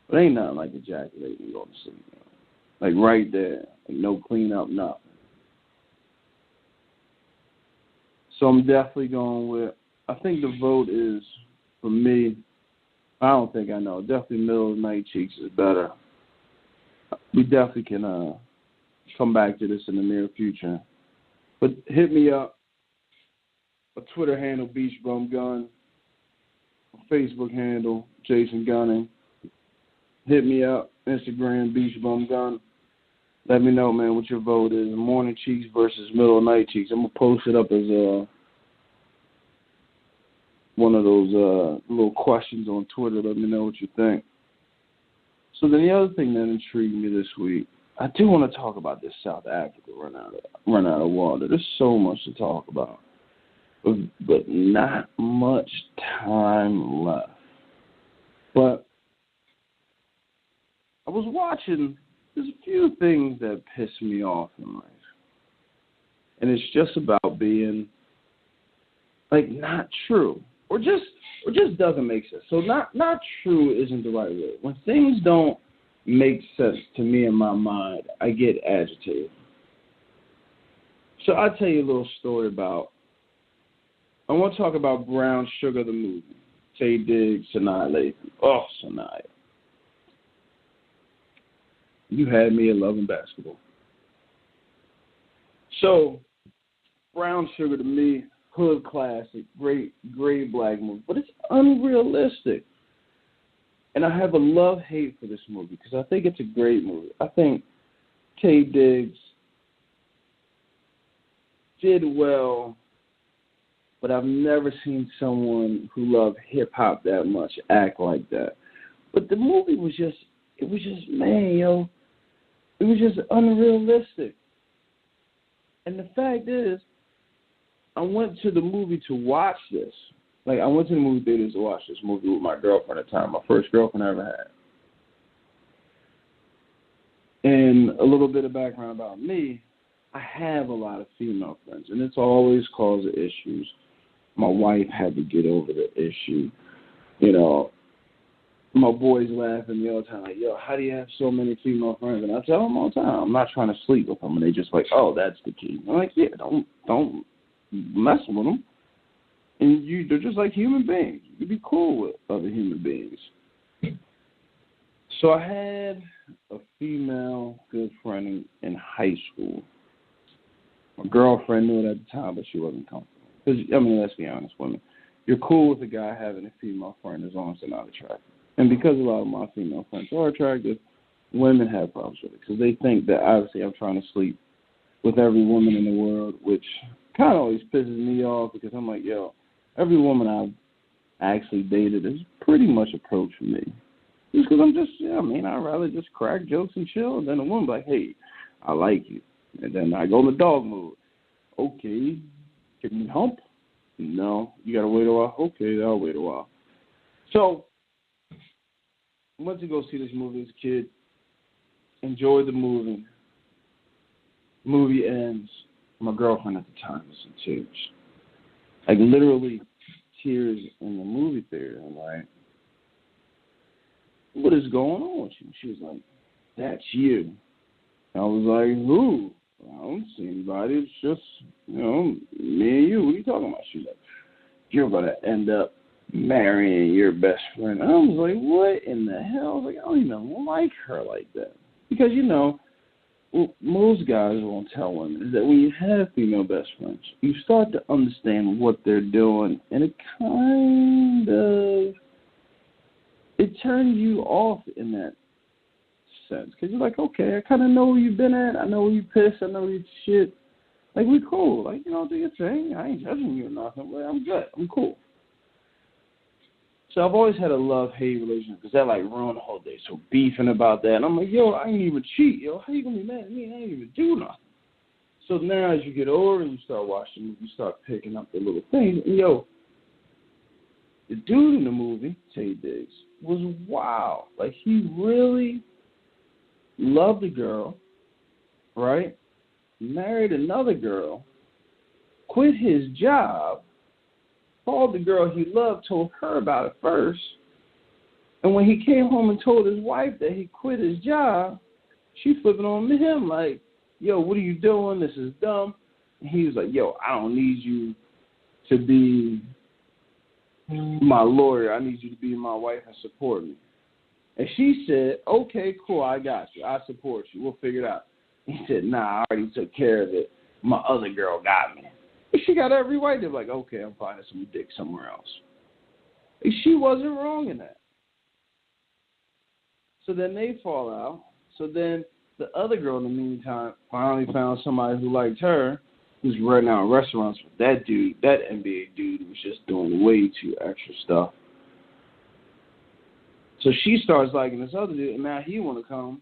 But ain't nothing like ejaculating and going to sleep. Like right there. Like no cleanup, nothing. So I'm definitely going with, I think the vote is, for me, I don't think I know. Definitely middle of the night cheeks is better. We definitely can come back to this in the near future. But hit me up. A Twitter handle, Beach Bum Gun. A Facebook handle, Jason Gunning. Hit me up. Instagram, Beach Bum Gun. Let me know, man, what your vote is. Morning cheeks versus middle of night cheeks. I'm going to post it up as one of those little questions on Twitter. Let me know what you think. So then the other thing that intrigued me this week, I do want to talk about this South Africa run out of water. There's so much to talk about, but not much time left. But I was watching, there's a few things that piss me off in life. And it's just about being, like, not true. Or just doesn't make sense. So not true isn't the right word. When things don't make sense to me in my mind, I get agitated. So I'll tell you a little story about, I want to talk about Brown Sugar the movie. Tay Diggs, Sanaa Lathan. Oh, Sanaa. You had me at loving basketball. So, Brown Sugar to me, hood classic, great black movie, but it's unrealistic. And I have a love-hate for this movie because I think it's a great movie. I think Tay Diggs did well, but I've never seen someone who loved hip-hop that much act like that. But the movie was just, man, yo, it was just unrealistic. And the fact is, I went to the movie to watch this. Like, I went to the movie theaters to watch this movie with my girlfriend at the time, my first girlfriend I ever had. And a little bit of background about me, I have a lot of female friends, and it's always caused issues. My wife had to get over the issue. You know, my boys laugh at me all the time, like, yo, how do you have so many female friends? And I tell them all the time, I'm not trying to sleep with them. And they just like, oh, that's the key. I'm like, yeah, don't mess with them. And they're just like human beings. You can be cool with other human beings. So I had a female good friend in high school. My girlfriend knew it at the time, but she wasn't comfortable. Because, I mean, let's be honest, women. You're cool with a guy having a female friend as long as they're not attractive. And because a lot of my female friends are attractive, women have problems with it. Because they think that, obviously, I'm trying to sleep with every woman in the world, which kind of always pisses me off because I'm like, yo, every woman I've actually dated has pretty much approached me. Just because I'm just, I'd rather just crack jokes and chill than a woman like, hey, I like you. And then I go in the dog mode. Okay, can you hump? No. You got to wait a while? Okay, I'll wait a while. So, I went to go see this movie as a kid. Enjoyed the movie. Movie ends. My girlfriend at the time was in tears. Like, literally tears in the movie theater. I'm like, what is going on with you? She was like, that's you. I was like, who? I don't see anybody. It's just, me and you. What are you talking about? She was like, you're going to end up marrying your best friend. I was like, what in the hell? I was like, I don't even like her like that. Because, what most guys won't tell women is that when you have female best friends, you start to understand what they're doing, and it turns you off in that sense. Because you're like, okay, I kind of know where you've been at. I know where you pissed. I know where you shit. Like, we cool. Like, do your thing. I ain't judging you or nothing. But I'm good. I'm cool. So I've always had a love-hate relationship because that, like, ruined the whole day. So beefing about that. And I'm like, yo, I ain't even cheat, yo. How you going to be mad at me? I ain't even do nothing. So now as you get older and you start watching, you start picking up the little things. And, yo, the dude in the movie, Tay Diggs, was wild. Like, he really loved the girl, right? Married another girl, quit his job, called the girl he loved, told her about it first, and when he came home and told his wife that he quit his job, she flipping on him like, yo, what are you doing? This is dumb. And he was like, yo, I don't need you to be my lawyer. I need you to be my wife and support me. And she said, okay, cool, I got you. I support you. We'll figure it out. He said, nah, I already took care of it. My other girl got me. And she got every right. They're like, okay, I'm finding some dick somewhere else. And she wasn't wrong in that. So then they fall out. So then the other girl, in the meantime, finally found somebody who liked her, who's right now in restaurants with that dude, that NBA dude who's just doing way too extra stuff. So she starts liking this other dude, and now he want to come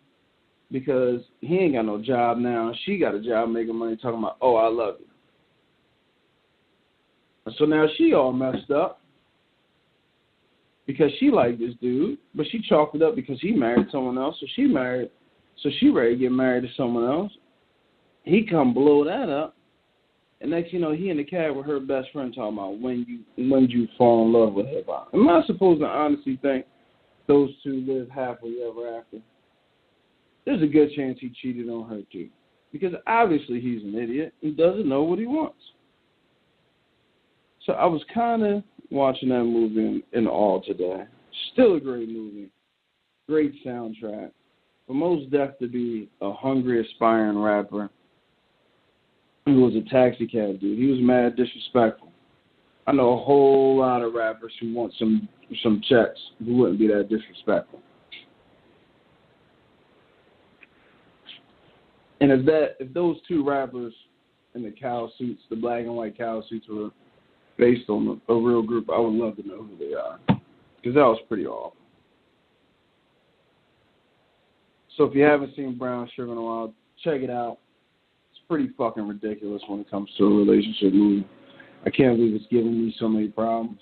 because he ain't got no job now. She got a job making money talking about, oh, I love you. So now she all messed up because she liked this dude, but she chalked it up because he married someone else, so she ready to get married to someone else. He come blow that up, and next you know, he in the cab with her best friend talking about when you fall in love with hip-hop. Am I supposed to honestly think those two live happily ever after? There's a good chance he cheated on her too, because obviously he's an idiot and doesn't know what he wants. So I was kind of watching that movie in awe today. Still a great movie, great soundtrack, but most deaf to be a hungry, aspiring rapper who was a taxi cab dude. He was mad disrespectful. I know a whole lot of rappers who want some checks who wouldn't be that disrespectful. And if those two rappers in the cow suits, the black and white cow suits, were based on a real group, I would love to know who they are, because that was pretty awful. So if you haven't seen Brown Sugar in a while, check it out. It's pretty fucking ridiculous when it comes to a relationship movie. I can't believe it's giving me so many problems.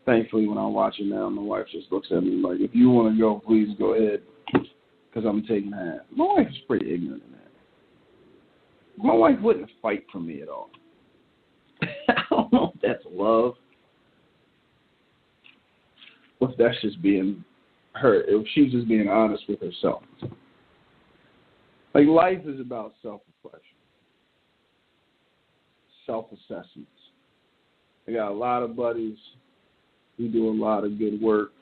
Thankfully, when I watch it now, my wife just looks at me like, if you want to go, please go ahead, because I'm taking half. My wife is pretty ignorant in that. My wife wouldn't fight for me at all. I don't know if that's love, or if that's just being her, if she's just being honest with herself. Like, life is about self-reflection, self-assessments. I got a lot of buddies who do a lot of good work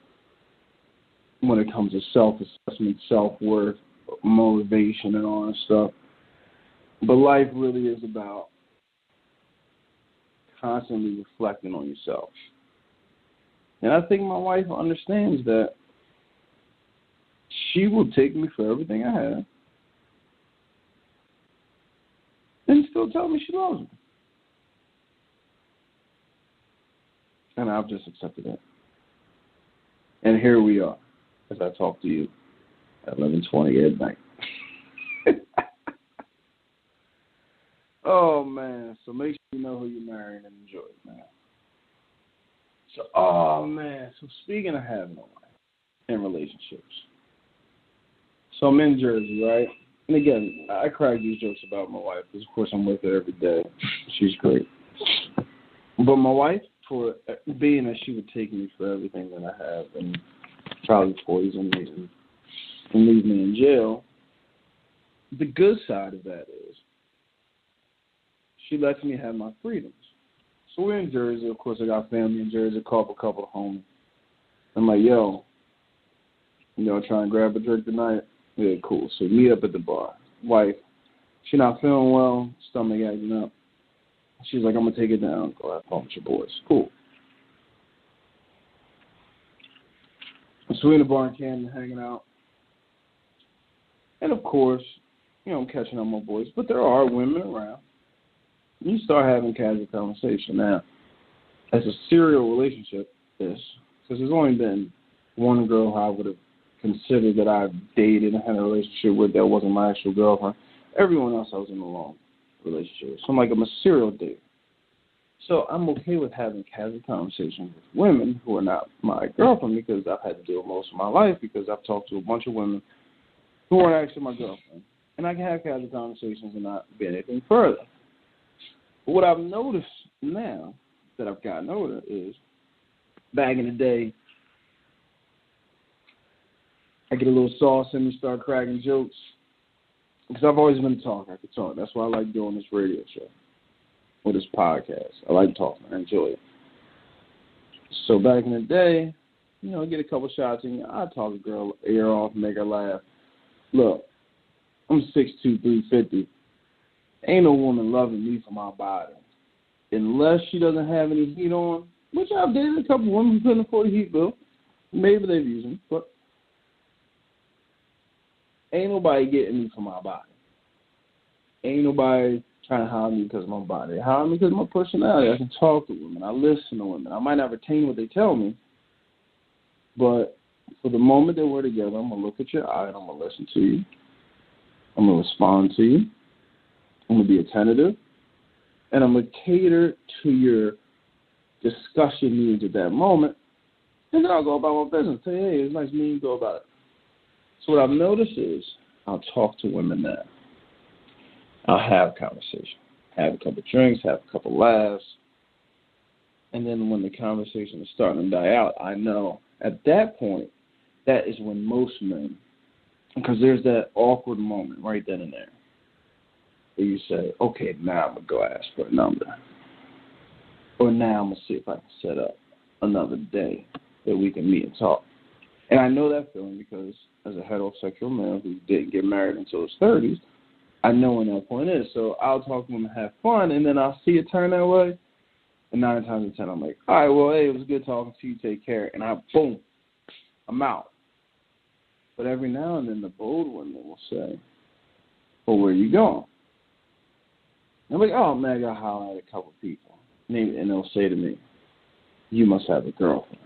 when it comes to self-assessment, self-worth, motivation, and all that stuff. But life really is about constantly reflecting on yourself. And I think my wife understands that. She will take me for everything I have and still tell me she loves me. And I've just accepted that. And here we are, as I talk to you at 11:20 at night. Oh, man. So make sure you know who you're marrying and enjoy it, man. So, oh, man. So speaking of having a wife and relationships. So I'm in Jersey, right? And again, I crack these jokes about my wife because, of course, I'm with her every day. She's great. But my wife, for being that she would take me for everything that I have and probably poison me and leave me in jail, the good side of that is she lets me have my freedoms. So we're in Jersey. Of course, I got family in Jersey, call up a couple of homies. I'm like, yo, try and grab a drink tonight? Yeah, cool. So meet up at the bar. Wife, she not feeling well, stomach acting up. She's like, I'm going to take it down. Go have fun with your boys. Cool. So we're in the bar in Camden hanging out. And, of course, I'm catching on my voice, but there are women around. You start having casual conversation. Now, as a serial relationship is, because there's only been one girl who I would have considered that I've dated and had a relationship with that wasn't my actual girlfriend. Everyone else I was in a long relationship with. So I'm a serial dater. So I'm okay with having casual conversations with women who are not my girlfriend because I've had to deal with most of my life because I've talked to a bunch of women who aren't actually my girlfriend. And I can have casual conversations and not be anything further. But what I've noticed now that I've gotten older is back in the day, I get a little sauce in me, start cracking jokes. Because I've always been a talker. I could talk. That's why I like doing this radio show or this podcast. I like talking. I enjoy it. So back in the day, get a couple shots in. I talk a girl ear off, make her laugh. Look, I'm 6'2", 350. Ain't no woman loving me for my body. Unless she doesn't have any heat on, which I've dated a couple women who couldn't afford a heat bill. Maybe they've used them, but ain't nobody getting me for my body. Ain't nobody trying to hire me because of my body. They hire me because of my personality. I can talk to women. I listen to women. I might not retain what they tell me, but for the moment that we're together, I'm going to look at your eye and I'm going to listen to you. I'm going to respond to you. I'm going to be attentive. And I'm going to cater to your discussion needs at that moment. And then I'll go about my business. Say, hey, it's nice meeting you. Go about it. So what I've noticed is I'll talk to women now. I'll have a conversation. Have a couple drinks, have a couple laughs. And then when the conversation is starting to die out, I know at that point, that is when most men, because there's that awkward moment right then and there, where you say, okay, now I'm going to go ask for a number. Or now I'm going to see if I can set up another day that we can meet and talk. And I know that feeling because as a heterosexual male who didn't get married until his 30s, I know when that point is. So I'll talk to him and have fun, and then I'll see it turn that way. And 9 times out of 10, I'm like, all right, well, hey, it was good talking to you. Take care. And boom, I'm out. But every now and then the bold women will say, well, where are you going? And I'm like, oh, man, I got to holler at a couple people. And they'll say to me, you must have a girlfriend.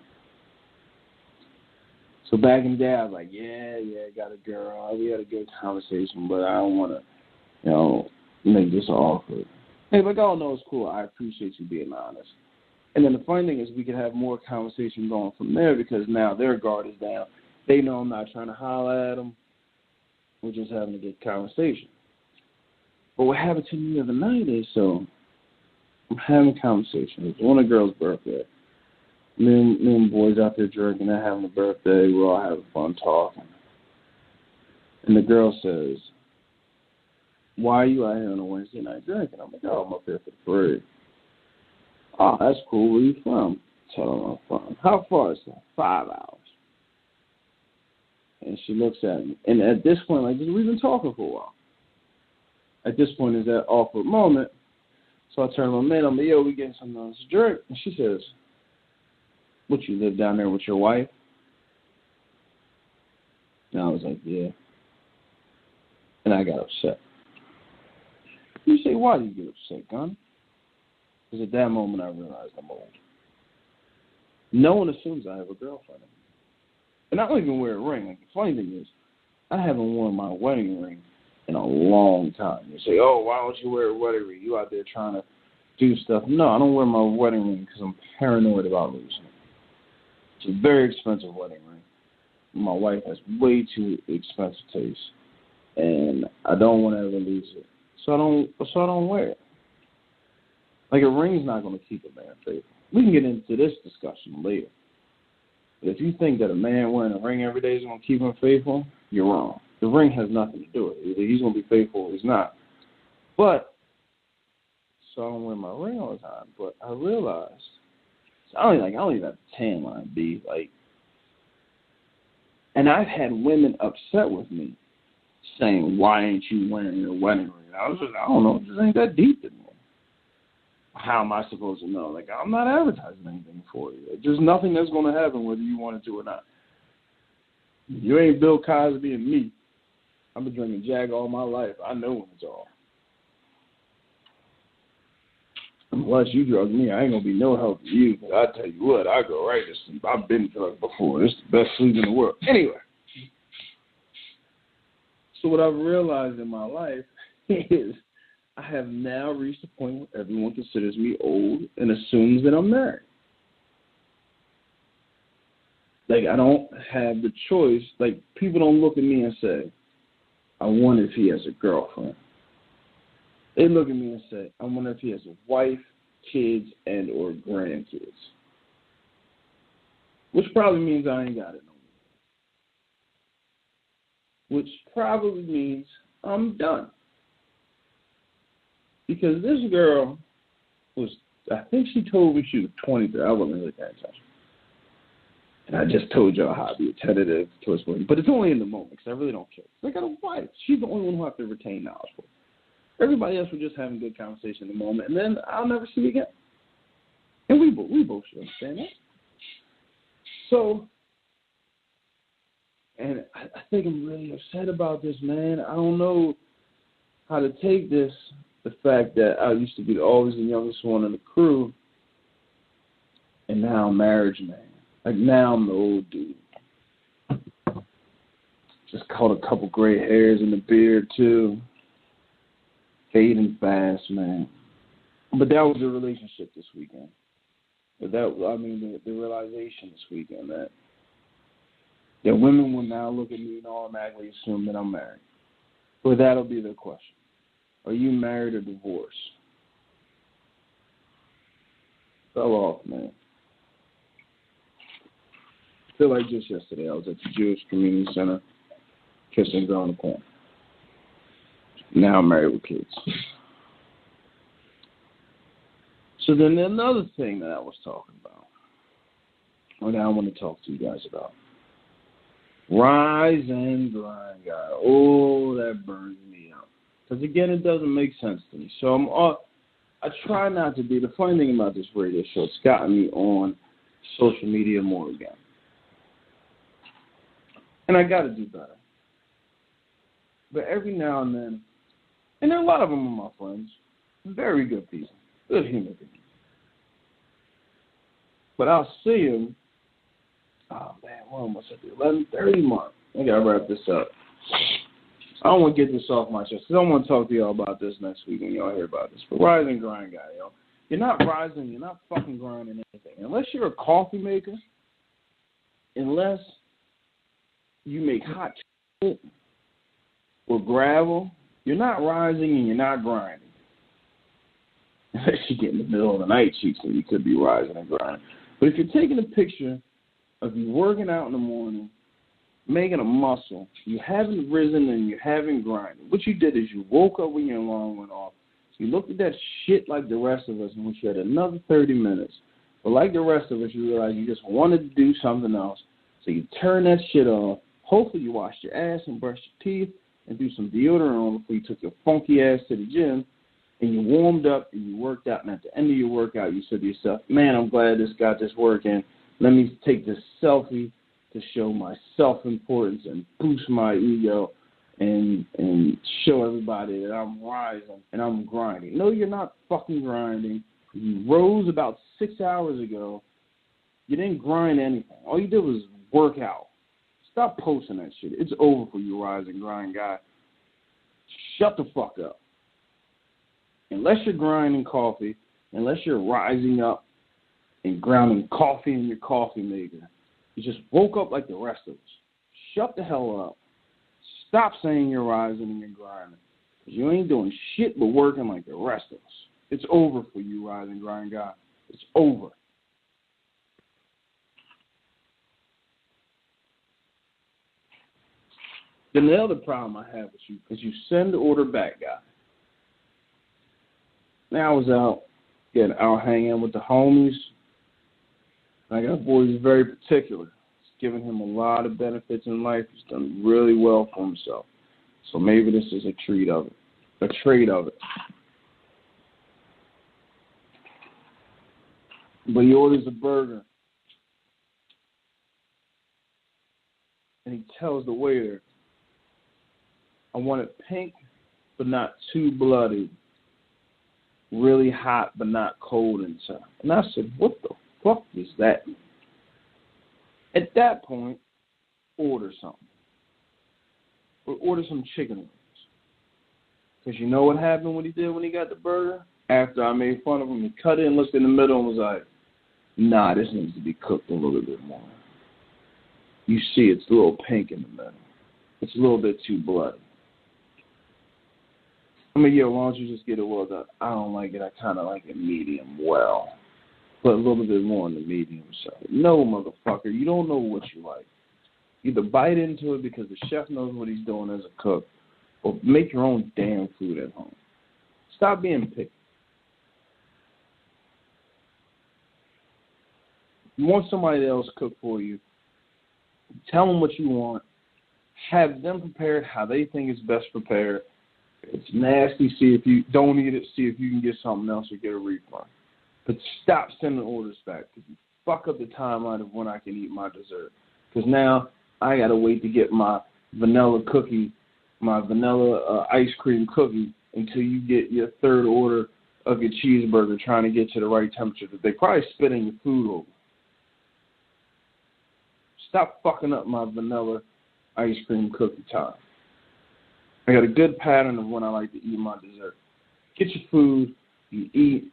So back in the day, I was like, yeah, I got a girl. We had a good conversation, but I don't want to, make this awkward. Hey, like, oh, no, it's cool. I appreciate you being honest. And then the funny thing is we can have more conversation going from there because now their guard is down. They know I'm not trying to holler at them. We're just having a good conversation. But what happened to me the other night is, so I'm having a conversation. It was on a girl's birthday. Me and boys out there drinking, they're having a birthday. We're all having fun talking. And the girl says, why are you out here on a Wednesday night drinking? I'm like, oh, I'm up here for the parade. Oh, that's cool. Where you from? Tell her I'm from. How far is that? 5 hours. And she looks at me. And at this point, we've been talking for a while. At this point is that awkward moment. So I turn to my man. I'm like, yo, we getting something else to drink. And she says, what, you live down there with your wife? And I was like, yeah. And I got upset. You say, why do you get upset, Gunn? Because at that moment I realized I'm old. No one assumes I have a girlfriend. And I don't even wear a ring. The funny thing is, I haven't worn my wedding ring in a long time. You say, oh, why don't you wear a wedding ring? You out there trying to do stuff. No, I don't wear my wedding ring because I'm paranoid about losing it. It's a very expensive wedding ring. My wife has way too expensive taste, and I don't want to ever lose it. So I don't wear it. Like, a ring's not going to keep a man faithful. We can get into this discussion later. But if you think that a man wearing a ring every day is going to keep him faithful, you're wrong. The ring has nothing to do with it. Either he's going to be faithful or he's not. But, so I don't wear my ring all the time. But I realized, I don't even have a tan line, B. And I've had women upset with me saying, why ain't you wearing your wedding ring? I was just, I don't know, it just ain't that deep anymore. How am I supposed to know? I'm not advertising anything for you. There's nothing that's going to happen whether you want it to or not. You ain't Bill Cosby and me. I've been drinking Jack all my life. I know when it's off. Unless you drug me, I ain't going to be no help to you. But I tell you what, I go right to sleep. I've been drugged before. It's the best sleep in the world. Anyway. So what I've realized in my life is I have now reached a point where everyone considers me old and assumes that I'm married. Like, I don't have the choice. Like, people don't look at me and say, I wonder if he has a girlfriend. They look at me and say, I wonder if he has a wife, kids, and or grandkids. Which probably means I ain't got it no more. Which probably means I'm done. Because this girl was, I think she told me she was 23. I wasn't really paying attention. And I just told y'all how to be attentive towards women. But it's only in the moment because I really don't care. I got a wife. She's the only one who I have to retain knowledge for. Everybody else was just having good conversation in the moment. And then I'll never see you again. And we both should understand that. So, and I think I'm really upset about this, man. I don't know how to take this, the fact that I used to be always the youngest one in the crew, and now I'm marriage man. Like, now I'm the old dude. Just caught a couple gray hairs in the beard, too. Fading fast, man. But that was the relationship this weekend. But the realization this weekend that women will now look at me and automatically assume that I'm married. But that'll be the question. Are you married or divorced? Fell off, man. I feel like just yesterday I was at the Jewish Community Center kissing a girl on the corner. Now I'm married with kids. So then another thing that I was talking about, or that I want to talk to you guys about. Rise and grind, guy. Oh, that burns me out. Because, again, it doesn't make sense to me. So I try not to be. The funny thing about this radio show, it's gotten me on social media more again. And I got to do better. But every now and then, and there are a lot of them are my friends, very good people, good human beings. But I'll see them, oh man, we're almost at the 11:30 mark. I got to wrap this up. I don't want to get this off my chest because I want to talk to y'all about this next week when y'all hear about this. But rise and grind, guy, yo. You're not rising, you're not fucking grinding anything. Unless you're a coffee maker, unless you make hot chocolate or gravel, you're not rising and you're not grinding. Unless you get in the middle of the night, cheeks, and you could be rising and grinding. But if you're taking a picture of you working out in the morning, making a muscle, you haven't risen and you haven't grinded. What you did is you woke up when your alarm went off. You looked at that shit like the rest of us and wish you had another 30 minutes. But like the rest of us, you realize you just wanted to do something else. So you turn that shit off. Hopefully you washed your ass and brushed your teeth and threw some deodorant on before you took your funky ass to the gym. And you warmed up and you worked out. And at the end of your workout, you said to yourself, man, I'm glad this got this working. Let me take this selfie to show my self-importance and boost my ego and show everybody that I'm rising and I'm grinding. No, you're not fucking grinding. You rose about 6 hours ago. You didn't grind anything. All you did was work out. Stop posting that shit. It's over for you, rise and grind guy. Shut the fuck up. Unless you're grinding coffee, unless you're rising up and grounding coffee in your coffee maker, you just woke up like the rest of us. Shut the hell up. Stop saying you're rising and you're grinding. Because you ain't doing shit but working like the rest of us. It's over for you, rise and grind guy. It's over. Then the other problem I have with you is you send the order back, guy. Now I was out hanging with the homies. I got a boy who's very particular. It's given him a lot of benefits in life. He's done really well for himself. So maybe this is a trait of it. But he orders a burger. And he tells the waiter, I I want it pink, but not too bloody. Really hot, but not cold inside. And I said, what the fuck does that mean? At that point, order something. Or order some chicken wings. Because you know what happened when he got the burger? After I made fun of him, he cut it and looked in the middle and was like, nah, this needs to be cooked a little bit more. You see it's a little pink in the middle. It's a little bit too bloody. I mean, yeah, why don't you just get it well done? I don't like it. I kind of like it medium well. Put a little bit more on the medium side. No, motherfucker, you don't know what you like. Either bite into it because the chef knows what he's doing as a cook, or make your own damn food at home. Stop being picky. You want somebody else to cook for you, tell them what you want, have them prepared how they think is best prepared. If it's nasty, see if you don't eat it, see if you can get something else or get a refund. But stop sending orders back because you fuck up the timeline of when I can eat my dessert. Because now I got to wait to get my vanilla cookie, my vanilla ice cream cookie until you get your third order of your cheeseburger trying to get to the right temperature that they probably spitting your food over. Stop fucking up my vanilla ice cream cookie time. I got a good pattern of when I like to eat my dessert. Get your food, you eat,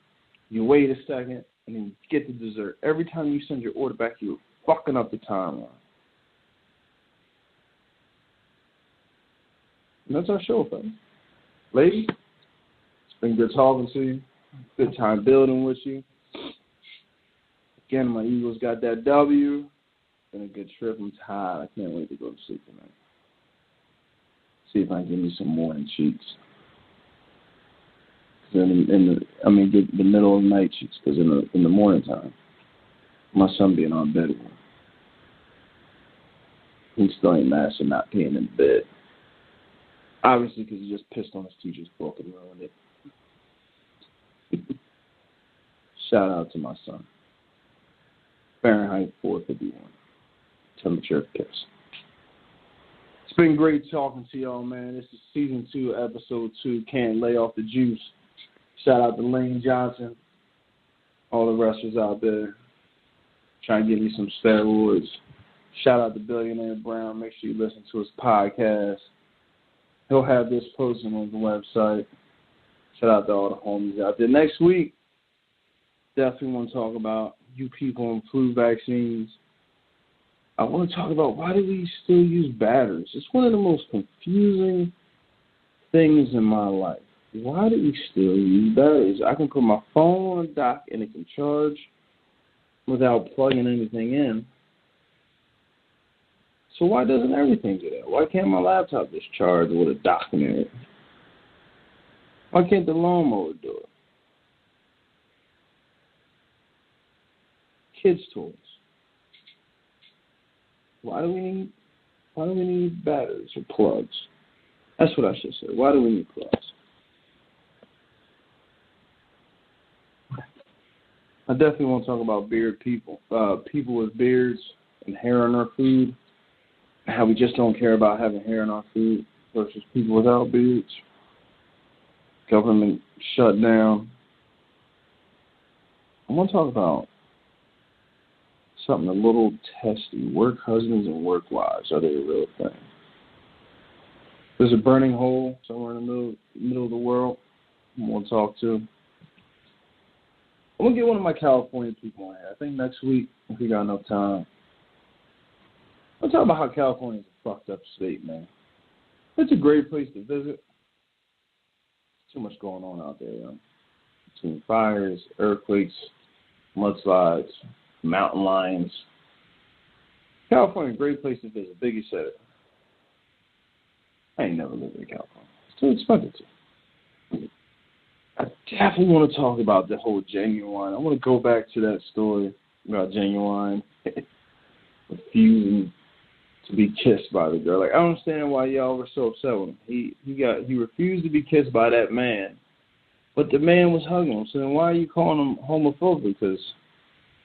you wait a second, and then you get the dessert. Every time you send your order back, you're fucking up the timeline. And that's our show, fellas. Ladies, it's been good talking to you. Good time building with you. Again, my Eagles got that W. Been a good trip. I'm tired. I can't wait to go to sleep tonight. See if I can give me some morning cheeks. Get the middle of the night cheeks, because in the morning time, my son being on bed with me. He still ain't mad for not being in bed. Obviously, because he just pissed on his teacher's book and ruined it. Shout out to my son. Fahrenheit 451. Temperature of piss. It's been great talking to y'all, man. This is season 2, episode 2. Can't lay off the juice. Shout out to Lane Johnson. All the wrestlers out there. Trying to give you some steroids. Shout out to Billionaire Brown. Make sure you listen to his podcast. He'll have this posted on the website. Shout out to all the homies out there. Next week, definitely want to talk about you people on flu vaccines. I want to talk about why do we still use batteries. It's one of the most confusing things in my life. Why do we still use batteries? I can put my phone on a dock and it can charge without plugging anything in. So why doesn't everything do that? Why can't my laptop just charge with a dock in it? Why can't the lawnmower do it? Kids' toys. Why do we need batteries or plugs? That's what I should say. Why do we need plugs? I definitely want to talk about beard people. People with beards and hair on their food. How we just don't care about having hair in our food versus people without beards. Government shutdown. I want to talk about something a little testy. Work husbands and work wives. Are they a real thing? There's a burning hole somewhere in the middle of the world I want to talk to. I'm going to get one of my California people on here. I think next week, if we got enough time. I'll talk about how California is a fucked up state, man. It's a great place to visit. Too much going on out there, between fires, earthquakes, mudslides, mountain lions. California, a great place to visit. Biggie said it. I ain't never lived in California. It's too expensive to. I definitely want to talk about the whole Genuine. I want to go back to that story about Genuine refusing to be kissed by the girl. Like, I don't understand why y'all were so upset with him. He refused to be kissed by that man, but the man was hugging him. So then why are you calling him homophobic? Because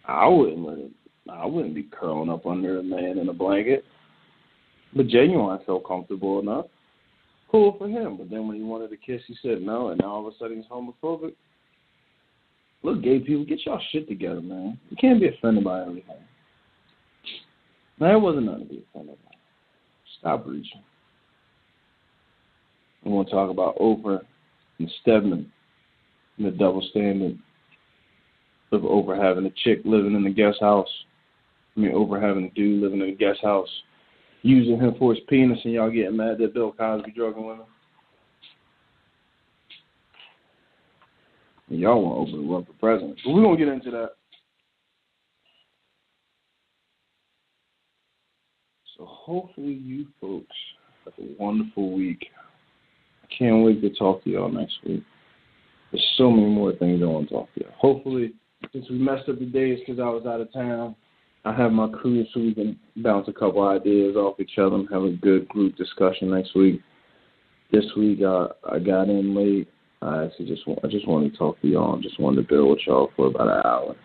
I wouldn't be curling up under a man in a blanket. But Genuine felt comfortable enough. Cool for him. But then when he wanted a kiss, he said no, and now all of a sudden he's homophobic. Look, gay people, get y'all shit together, man. You can't be offended by everything. Now, it wasn't nothing to be offended by. Stop reaching. I want to talk about Oprah and Stedman and the double standard of Oprah having a chick living in the guest house. Oprah having a dude living in the guest house, using him for his penis, and y'all getting mad that Bill Cosby drugging women. And y'all want Oprah to run for president. But we're going to get into that. So hopefully you folks have a wonderful week. I can't wait to talk to y'all next week. There's so many more things I want to talk to y'all. Hopefully, since we messed up the days because I was out of town, I have my crew so we can bounce a couple ideas off each other and have a good group discussion next week. This week, I got in late. I just wanted to talk to y'all. I just wanted to build with y'all for about an hour.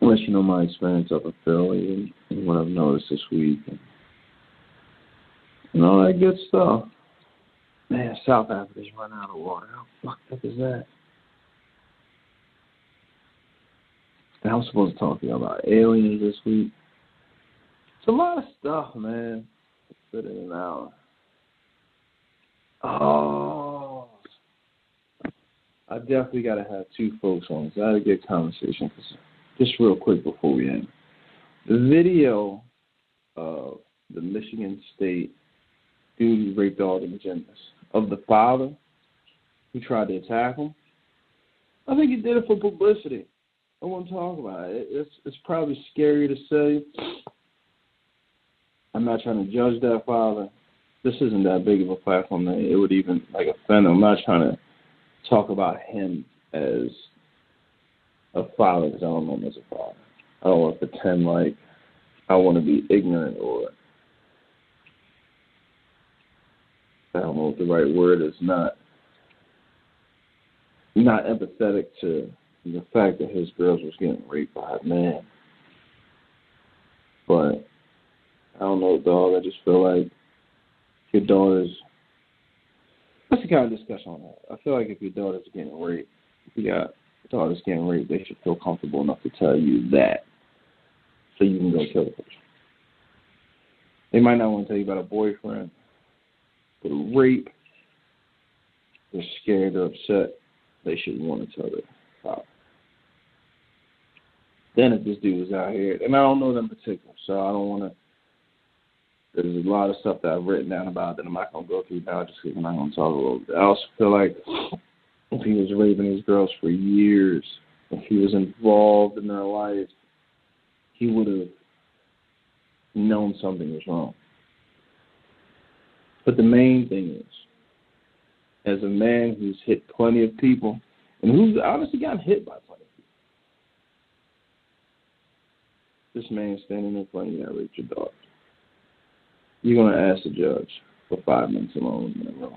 Let you know my experience up in Philly and what I've noticed this week and all that good stuff. Man, South Africa's run out of water. How fucked up is that? I was supposed to talk to you about aliens this week. It's a lot of stuff, man. Fit in an hour. Oh. I definitely got to have two folks on this. I had a good conversation. Just real quick before we end. The video of the Michigan State dude who raped all the gymnasts, of the father who tried to attack him, I think he did it for publicity. I want to talk about it. It's probably scary to say. I'm not trying to judge that father. This isn't that big of a platform that it would even offend him. I'm not trying to talk about him as a father because I don't know him as a father. I don't want to pretend like I want to be ignorant or I don't know what the right word is. Not empathetic to the fact that his girls was getting raped by a man. But I don't know, dog. I just feel like your daughter's... That's the kind of discussion on that. I feel like if your daughter's getting raped, if you got daughters getting raped, they should feel comfortable enough to tell you that so you can go kill the person. They might not want to tell you about a boyfriend, but a rape, they're scared or upset, they should want to tell their father. Then if this dude was out here, and I don't know them in particular, so I don't want to, there's a lot of stuff that I've written down about that I'm not going to go through now just because I'm not going to talk a little bit. I also feel like if he was raping his girls for years, if he was involved in their life, he would have known something was wrong. But the main thing is, as a man who's hit plenty of people, and who's honestly gotten hit by plenty of people, this man standing in front of you that raped your daughter, you're going to ask the judge for 5 minutes alone in a room,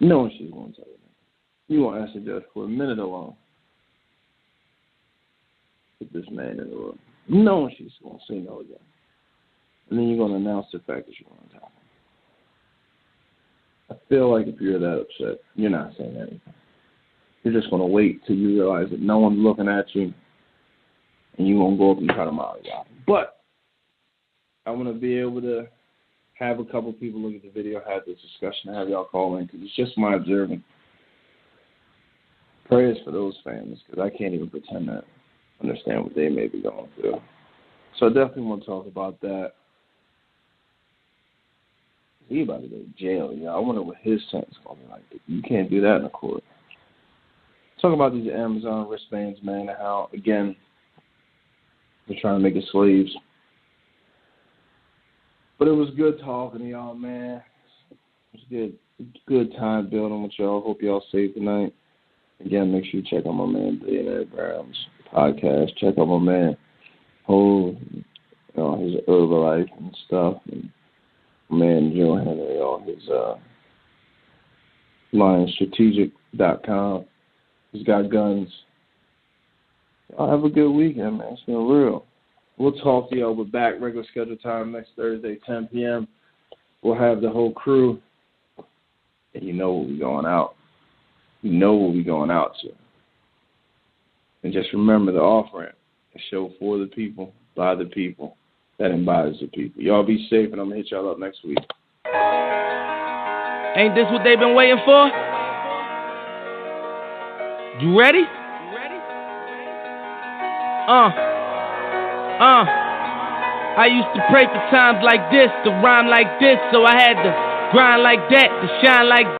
knowing she's going to tell you that. You won't ask the judge for a minute alone with this man in the room, knowing she's going to say no again. And then you're going to announce the fact that you're going to tell him. I feel like if you're that upset, you're not saying anything. You're just going to wait till you realize that no one's looking at you, and you're going to go up and try to mollywop. But I want to be able to have a couple people look at the video, have this discussion, have y'all call in, because it's just my observing. Prayers for those families, because I can't even pretend to understand what they may be going through. So I definitely want to talk about that. He about to go to jail, y'all. I wonder what his sentence is going to be like. You can't do that in a court. Talk about these Amazon wristbands, man, and how, again, they're trying to make us slaves. But it was good talking to y'all, man. It was good time building with y'all. Hope y'all safe tonight. Again, make sure you check out my man Billionaire Brown's podcast. Check out my man his Herbalife and stuff. And my man Joe Henry on his LionStrategic.com. He's got guns. Y'all have a good weekend, man. It's been real. We'll talk to y'all. We're back regular schedule time next Thursday, 10 p.m. We'll have the whole crew, and you know what we're going out. You know what we're going out to. And just remember the offering. A show for the people, by the people, that embodies the people. Y'all be safe, and I'm going to hit y'all up next week. Ain't this what they've been waiting for? You ready? I used to pray for times like this, to rhyme like this, so I had to grind like that, to shine like